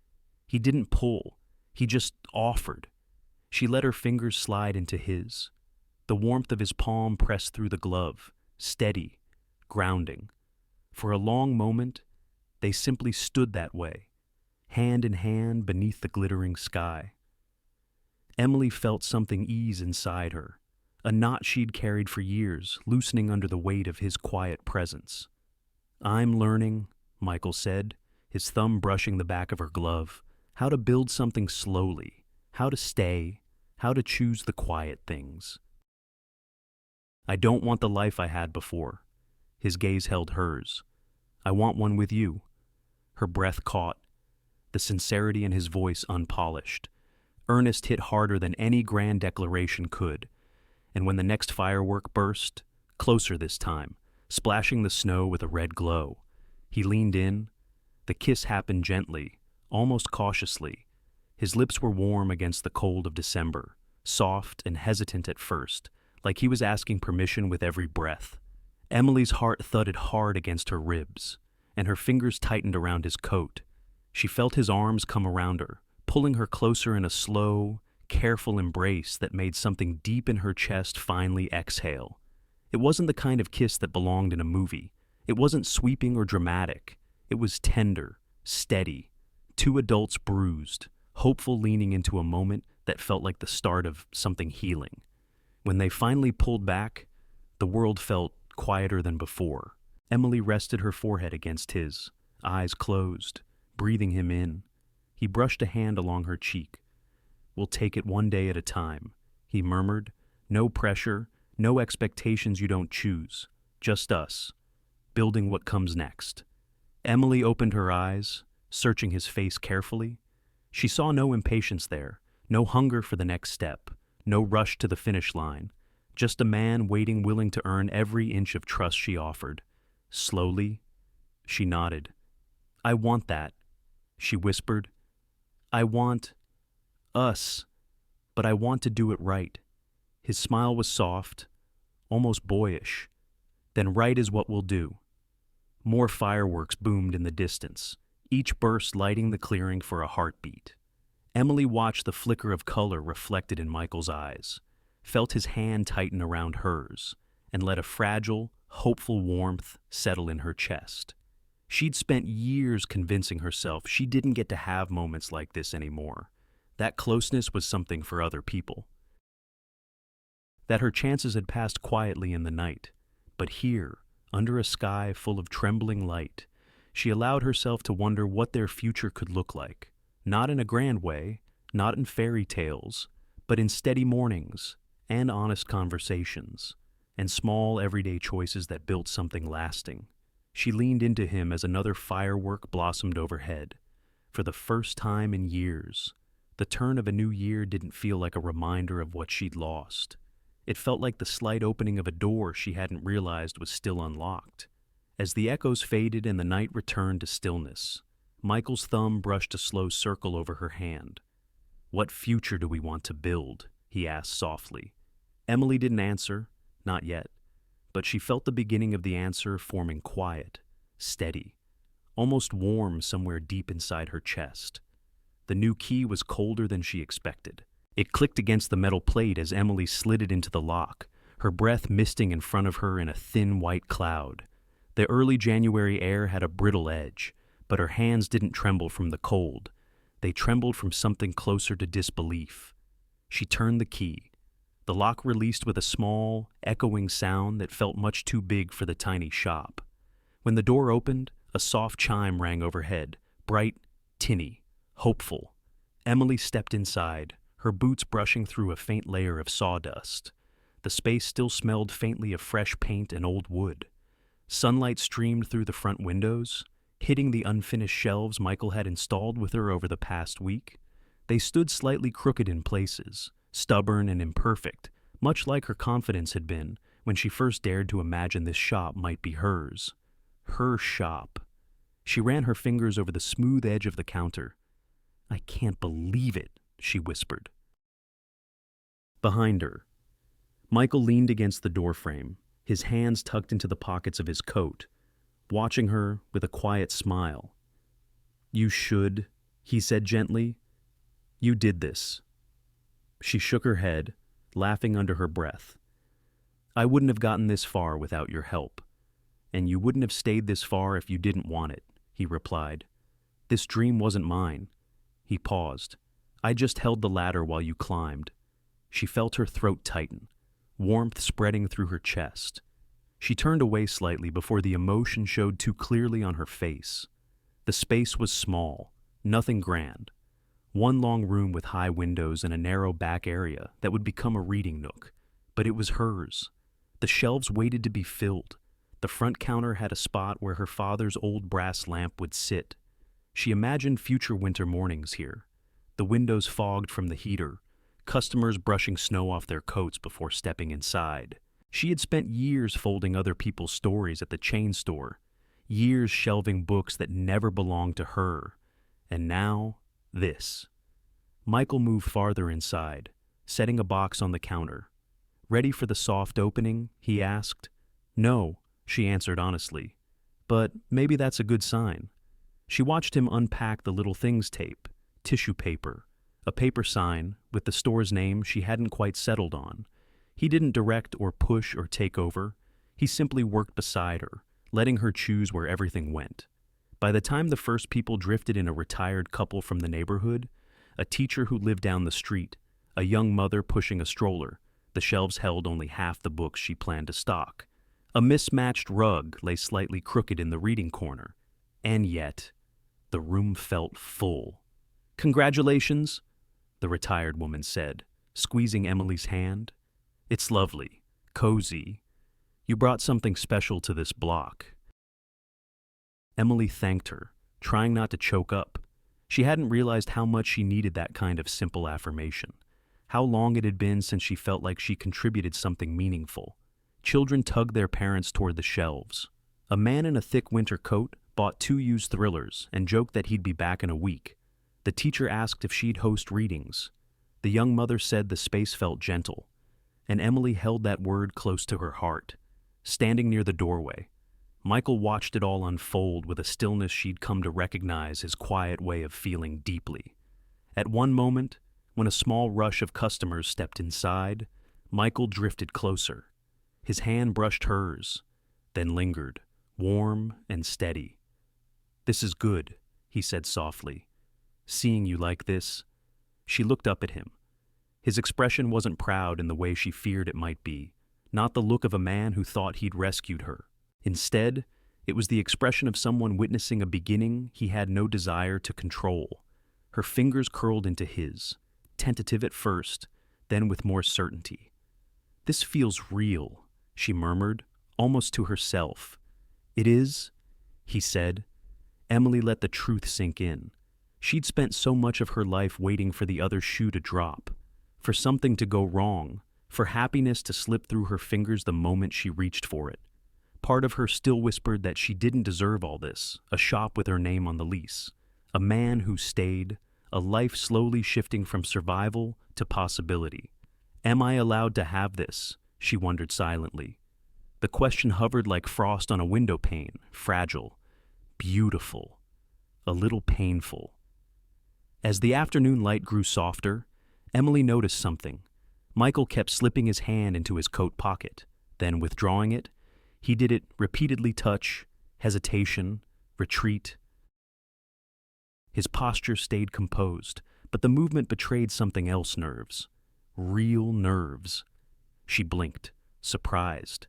He didn't pull, he just offered. She let her fingers slide into his. The warmth of his palm pressed through the glove, steady, grounding. For a long moment, they simply stood that way, hand in hand beneath the glittering sky. Emily felt something ease inside her, a knot she'd carried for years, loosening under the weight of his quiet presence. "I'm learning," Michael said, his thumb brushing the back of her glove, "how to build something slowly, how to stay, how to choose the quiet things. I don't want the life I had before." His gaze held hers. "I want one with you." Her breath caught, the sincerity in his voice unpolished. Earnest hit harder than any grand declaration could. And when the next firework burst, closer this time, splashing the snow with a red glow, he leaned in. The kiss happened gently, almost cautiously. His lips were warm against the cold of December, soft and hesitant at first, like he was asking permission with every breath. Emily's heart thudded hard against her ribs, and her fingers tightened around his coat. She felt his arms come around her, pulling her closer in a slow, careful embrace that made something deep in her chest finally exhale. It wasn't the kind of kiss that belonged in a movie. It wasn't sweeping or dramatic. It was tender, steady, two adults bruised, hopeful, leaning into a moment that felt like the start of something healing. When they finally pulled back, the world felt quieter than before. Emily rested her forehead against his, eyes closed, breathing him in. He brushed a hand along her cheek. "We'll take it one day at a time," he murmured. "No pressure, no expectations you don't choose. Just us, building what comes next." Emily opened her eyes, searching his face carefully. She saw no impatience there, no hunger for the next step, no rush to the finish line, Just a man waiting, willing to earn every inch of trust she offered. Slowly, she nodded. "I want that," she whispered. "I want us, but I want to do it right." His smile was soft, almost boyish. "Then right is what we'll do." More fireworks boomed in the distance, each burst lighting the clearing for a heartbeat. Emily watched the flicker of color reflected in Michael's eyes, felt his hand tighten around hers, and let a fragile, hopeful warmth settle in her chest. She'd spent years convincing herself she didn't get to have moments like this anymore. That closeness was something for other people. That her chances had passed quietly in the night. But here, under a sky full of trembling light, she allowed herself to wonder what their future could look like. Not in a grand way, not in fairy tales, but in steady mornings and honest conversations, and small everyday choices that built something lasting. She leaned into him as another firework blossomed overhead. For the first time in years, the turn of a new year didn't feel like a reminder of what she'd lost. It felt like the slight opening of a door she hadn't realized was still unlocked. As the echoes faded and the night returned to stillness, Michael's thumb brushed a slow circle over her hand. "What future do we want to build?" he asked softly. Emily didn't answer, not yet, but she felt the beginning of the answer forming quiet, steady, almost warm somewhere deep inside her chest. The new key was colder than she expected. It clicked against the metal plate as Emily slid it into the lock, her breath misting in front of her in a thin white cloud. The early January air had a brittle edge, but her hands didn't tremble from the cold. They trembled from something closer to disbelief. She turned the key. The lock released with a small, echoing sound that felt much too big for the tiny shop. When the door opened, a soft chime rang overhead, bright, tinny, hopeful. Emily stepped inside, her boots brushing through a faint layer of sawdust. The space still smelled faintly of fresh paint and old wood. Sunlight streamed through the front windows, hitting the unfinished shelves Michael had installed with her over the past week. They stood slightly crooked in places, stubborn and imperfect, much like her confidence had been when she first dared to imagine this shop might be hers. Her shop. She ran her fingers over the smooth edge of the counter. "I can't believe it," she whispered. Behind her, Michael leaned against the doorframe, his hands tucked into the pockets of his coat, watching her with a quiet smile. "You should," he said gently. "You did this." She shook her head, laughing under her breath. "I wouldn't have gotten this far without your help. And you wouldn't have stayed this far if you didn't want it," he replied. "This dream wasn't mine." He paused. "I just held the ladder while you climbed." She felt her throat tighten, warmth spreading through her chest. She turned away slightly before the emotion showed too clearly on her face. The space was small, nothing grand. One long room with high windows and a narrow back area that would become a reading nook. But it was hers. The shelves waited to be filled. The front counter had a spot where her father's old brass lamp would sit. She imagined future winter mornings here. The windows fogged from the heater, customers brushing snow off their coats before stepping inside. She had spent years folding other people's stories at the chain store, years shelving books that never belonged to her. And now, this. Michael moved farther inside, setting a box on the counter. "Ready for the soft opening?" he asked. "No," she answered honestly. "But maybe that's a good sign." She watched him unpack the little things tape, tissue paper, a paper sign with the store's name she hadn't quite settled on. He didn't direct or push or take over. He simply worked beside her, letting her choose where everything went. By the time the first people drifted in, a retired couple from the neighborhood, a teacher who lived down the street, a young mother pushing a stroller, the shelves held only half the books she planned to stock. A mismatched rug lay slightly crooked in the reading corner. And yet, the room felt full. "Congratulations," the retired woman said, squeezing Emily's hand. "It's lovely, cozy. You brought something special to this block." Emily thanked her, trying not to choke up. She hadn't realized how much she needed that kind of simple affirmation. How long it had been since she felt like she contributed something meaningful. Children tugged their parents toward the shelves. A man in a thick winter coat bought 2 used thrillers and joked that he'd be back in a week. The teacher asked if she'd host readings. The young mother said the space felt gentle, and Emily held that word close to her heart. Standing near the doorway, Michael watched it all unfold with a stillness she'd come to recognize his quiet way of feeling deeply. At one moment, when a small rush of customers stepped inside, Michael drifted closer. His hand brushed hers, then lingered, warm and steady. "This is good," he said softly. "Seeing you like this." She looked up at him. His expression wasn't proud in the way she feared it might be, not the look of a man who thought he'd rescued her. Instead, it was the expression of someone witnessing a beginning he had no desire to control. Her fingers curled into his, tentative at first, then with more certainty. "This feels real," she murmured, almost to herself. "It is?" he said. Emily let the truth sink in. She'd spent so much of her life waiting for the other shoe to drop, for something to go wrong, for happiness to slip through her fingers the moment she reached for it. Part of her still whispered that she didn't deserve all this, a shop with her name on the lease, a man who stayed, a life slowly shifting from survival to possibility. Am I allowed to have this? She wondered silently. The question hovered like frost on a window pane, fragile, beautiful, a little painful. As the afternoon light grew softer, Emily noticed something. Michael kept slipping his hand into his coat pocket, then withdrawing it. He did it repeatedly: touch, hesitation, retreat. His posture stayed composed, but the movement betrayed something else: nerves. Real nerves. She blinked, surprised.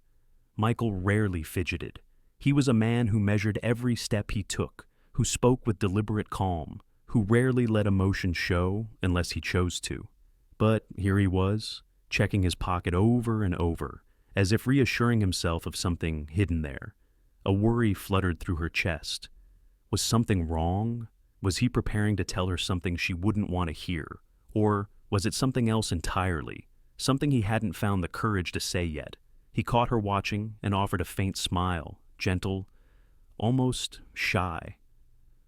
Michael rarely fidgeted. He was a man who measured every step he took, who spoke with deliberate calm, who rarely let emotion show unless he chose to. But here he was, checking his pocket over and over, as if reassuring himself of something hidden there. A worry fluttered through her chest. Was something wrong? Was he preparing to tell her something she wouldn't want to hear? Or was it something else entirely? Something he hadn't found the courage to say yet. He caught her watching and offered a faint smile, gentle, almost shy.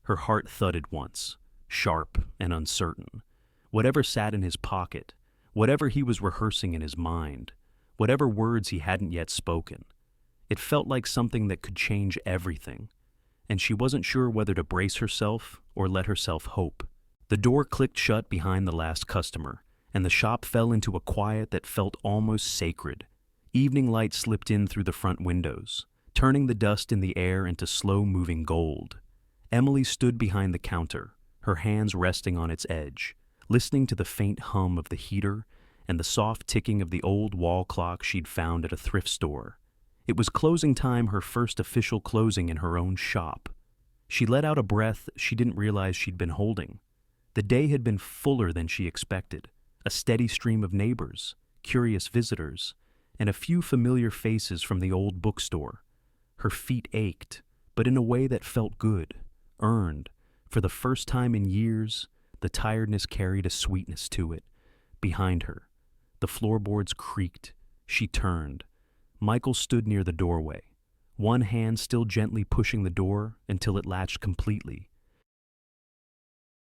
Her heart thudded once, sharp and uncertain. Whatever sat in his pocket, whatever he was rehearsing in his mind, whatever words he hadn't yet spoken, it felt like something that could change everything, and she wasn't sure whether to brace herself or let herself hope. The door clicked shut behind the last customer, and the shop fell into a quiet that felt almost sacred. Evening light slipped in through the front windows, turning the dust in the air into slow-moving gold. Emily stood behind the counter, her hands resting on its edge, listening to the faint hum of the heater and the soft ticking of the old wall clock she'd found at a thrift store. It was closing time, her first official closing in her own shop. She let out a breath she didn't realize she'd been holding. The day had been fuller than she expected, a steady stream of neighbors, curious visitors, and a few familiar faces from the old bookstore. Her feet ached, but in a way that felt good, earned. For the first time in years, the tiredness carried a sweetness to it. Behind her, the floorboards creaked. She turned. Michael stood near the doorway, one hand still gently pushing the door until it latched completely.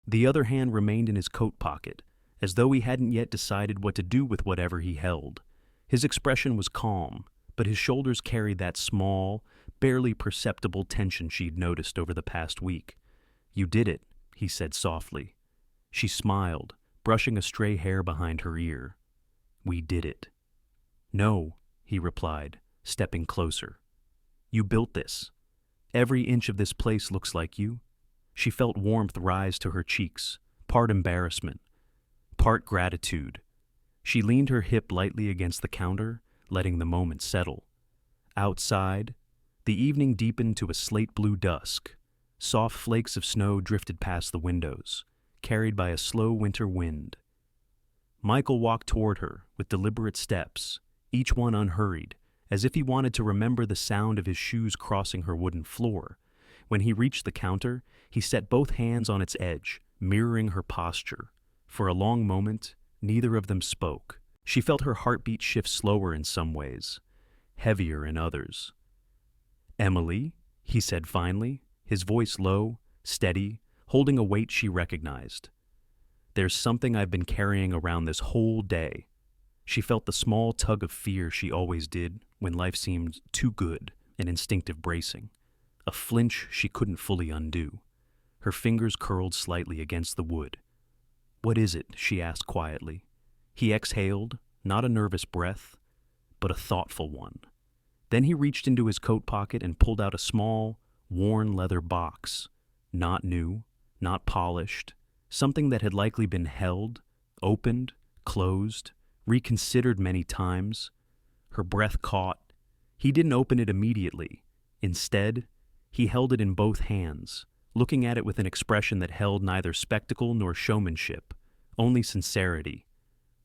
The other hand remained in his coat pocket, as though he hadn't yet decided what to do with whatever he held. His expression was calm, but his shoulders carried that small, barely perceptible tension she'd noticed over the past week. "You did it," he said softly. She smiled, brushing a stray hair behind her ear. "We did it." "No," he replied, stepping closer. "You built this. Every inch of this place looks like you." She felt warmth rise to her cheeks, part embarrassment, part gratitude. She leaned her hip lightly against the counter, letting the moment settle. Outside, the evening deepened to a slate-blue dusk. Soft flakes of snow drifted past the windows, carried by a slow winter wind. Michael walked toward her with deliberate steps, each one unhurried, as if he wanted to remember the sound of his shoes crossing her wooden floor. When he reached the counter, he set both hands on its edge, mirroring her posture. For a long moment, Neither of them spoke. She felt her heartbeat shift slower in some ways, heavier in others. "Emily," he said finally, his voice low, steady, holding a weight she recognized. "There's something I've been carrying around this whole day." She felt the small tug of fear she always did when life seemed too good, an instinctive bracing, a flinch she couldn't fully undo. Her fingers curled slightly against the wood. "What is it?" she asked quietly. He exhaled, not a nervous breath, but a thoughtful one. Then he reached into his coat pocket and pulled out a small, worn leather box. Not new, not polished, something that had likely been held, opened, closed, reconsidered many times. Her breath caught. He didn't open it immediately. Instead, he held it in both hands, looking at it with an expression that held neither spectacle nor showmanship, only sincerity.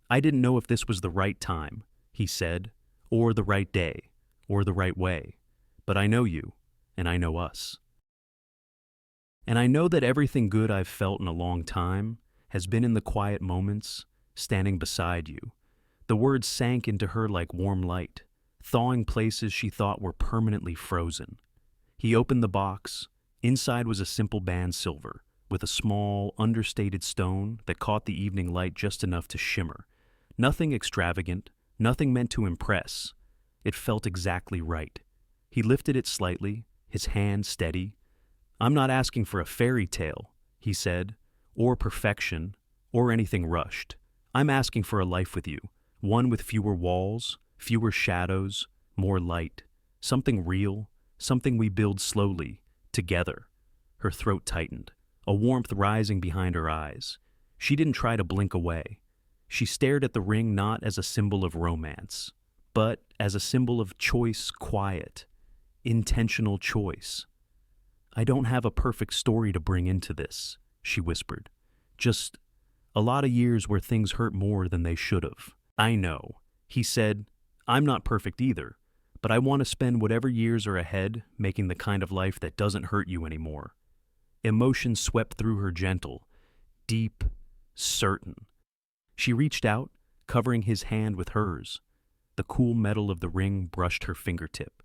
"I didn't know if this was the right time," he said, "or the right day, or the right way. But I know you, and I know us. And I know that everything good I've felt in a long time has been in the quiet moments, standing beside you." The words sank into her like warm light, thawing places she thought were permanently frozen. He opened the box. Inside was a simple band silver, with a small, understated stone that caught the evening light just enough to shimmer. Nothing extravagant, nothing meant to impress. It felt exactly right. He lifted it slightly, his hand steady. "I'm not asking for a fairy tale," he said, "or perfection, or anything rushed. I'm asking for a life with you, one with fewer walls, fewer shadows, more light, something real, something we build slowly, together." Her throat tightened, a warmth rising behind her eyes. She didn't try to blink away. She stared at the ring not as a symbol of romance, but as a symbol of choice, quiet, intentional choice. "I don't have a perfect story to bring into this," she whispered. "Just a lot of years where things hurt more than they should have." "I know," he said. "I'm not perfect either, but I want to spend whatever years are ahead making the kind of life that doesn't hurt you anymore." Emotion swept through her, gentle, deep, certain. She reached out, covering his hand with hers. The cool metal of the ring brushed her fingertip.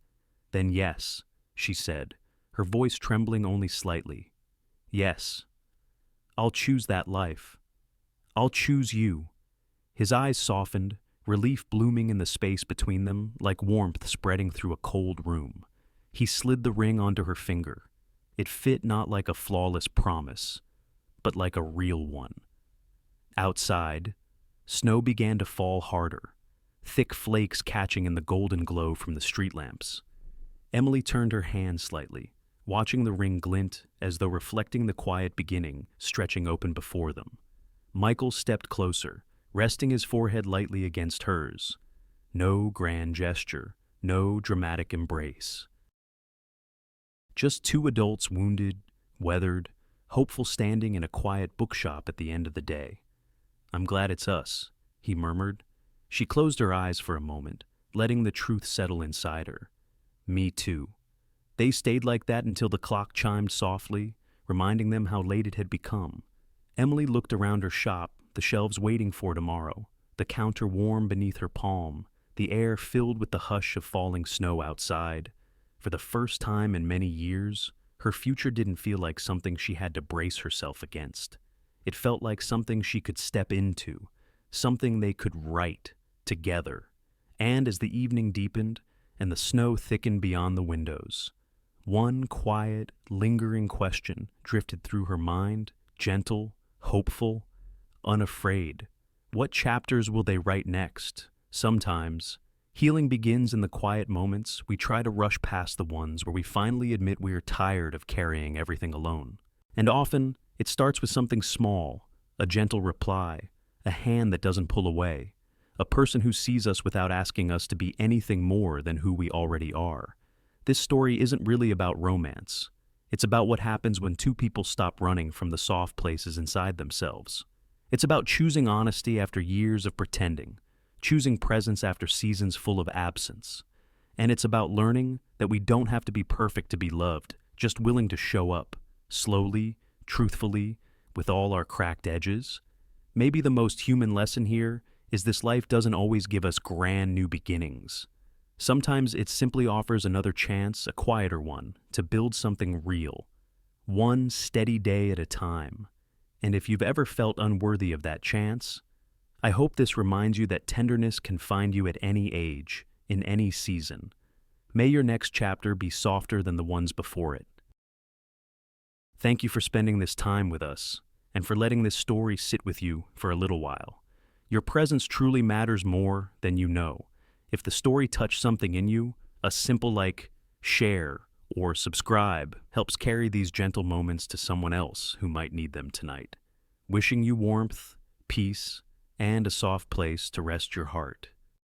"Then yes," she said, her voice trembling only slightly. "Yes, I'll choose that life. I'll choose you." His eyes softened, relief blooming in the space between them like warmth spreading through a cold room. He slid the ring onto her finger. It fit not like a flawless promise, but like a real one. Outside, snow began to fall harder, thick flakes catching in the golden glow from the street lamps. Emily turned her hand slightly, watching the ring glint as though reflecting the quiet beginning stretching open before them. Michael stepped closer, resting his forehead lightly against hers. No grand gesture, no dramatic embrace. Just two adults, wounded, weathered, hopeful, standing in a quiet bookshop at the end of the day. "I'm glad it's us," he murmured. She closed her eyes for a moment, letting the truth settle inside her. "Me too." They stayed like that until the clock chimed softly, reminding them how late it had become. Emily looked around her shop, the shelves waiting for tomorrow, the counter warm beneath her palm, the air filled with the hush of falling snow outside. For the first time in many years, her future didn't feel like something she had to brace herself against. It felt like something she could step into, something they could write together. And as the evening deepened and the snow thickened beyond the windows, one quiet, lingering question drifted through her mind, gentle, hopeful, unafraid. What chapters will they write next? Sometimes, healing begins in the quiet moments. We try to rush past the ones where we finally admit we are tired of carrying everything alone. And often, it starts with something small, a gentle reply, a hand that doesn't pull away, a person who sees us without asking us to be anything more than who we already are. This story isn't really about romance. It's about what happens when two people stop running from the soft places inside themselves. It's about choosing honesty after years of pretending, choosing presence after seasons full of absence. And it's about learning that we don't have to be perfect to be loved, just willing to show up, slowly, truthfully, with all our cracked edges. Maybe the most human lesson here is this life doesn't always give us grand new beginnings. Sometimes it simply offers another chance, a quieter one, to build something real, one steady day at a time. And if you've ever felt unworthy of that chance, I hope this reminds you that tenderness can find you at any age, in any season. May your next chapter be softer than the ones before it. Thank you for spending this time with us, and for letting this story sit with you for a little while. Your presence truly matters more than you know. If the story touched something in you, a simple share or subscribe helps carry these gentle moments to someone else who might need them tonight. Wishing you warmth, peace, and a soft place to rest your heart.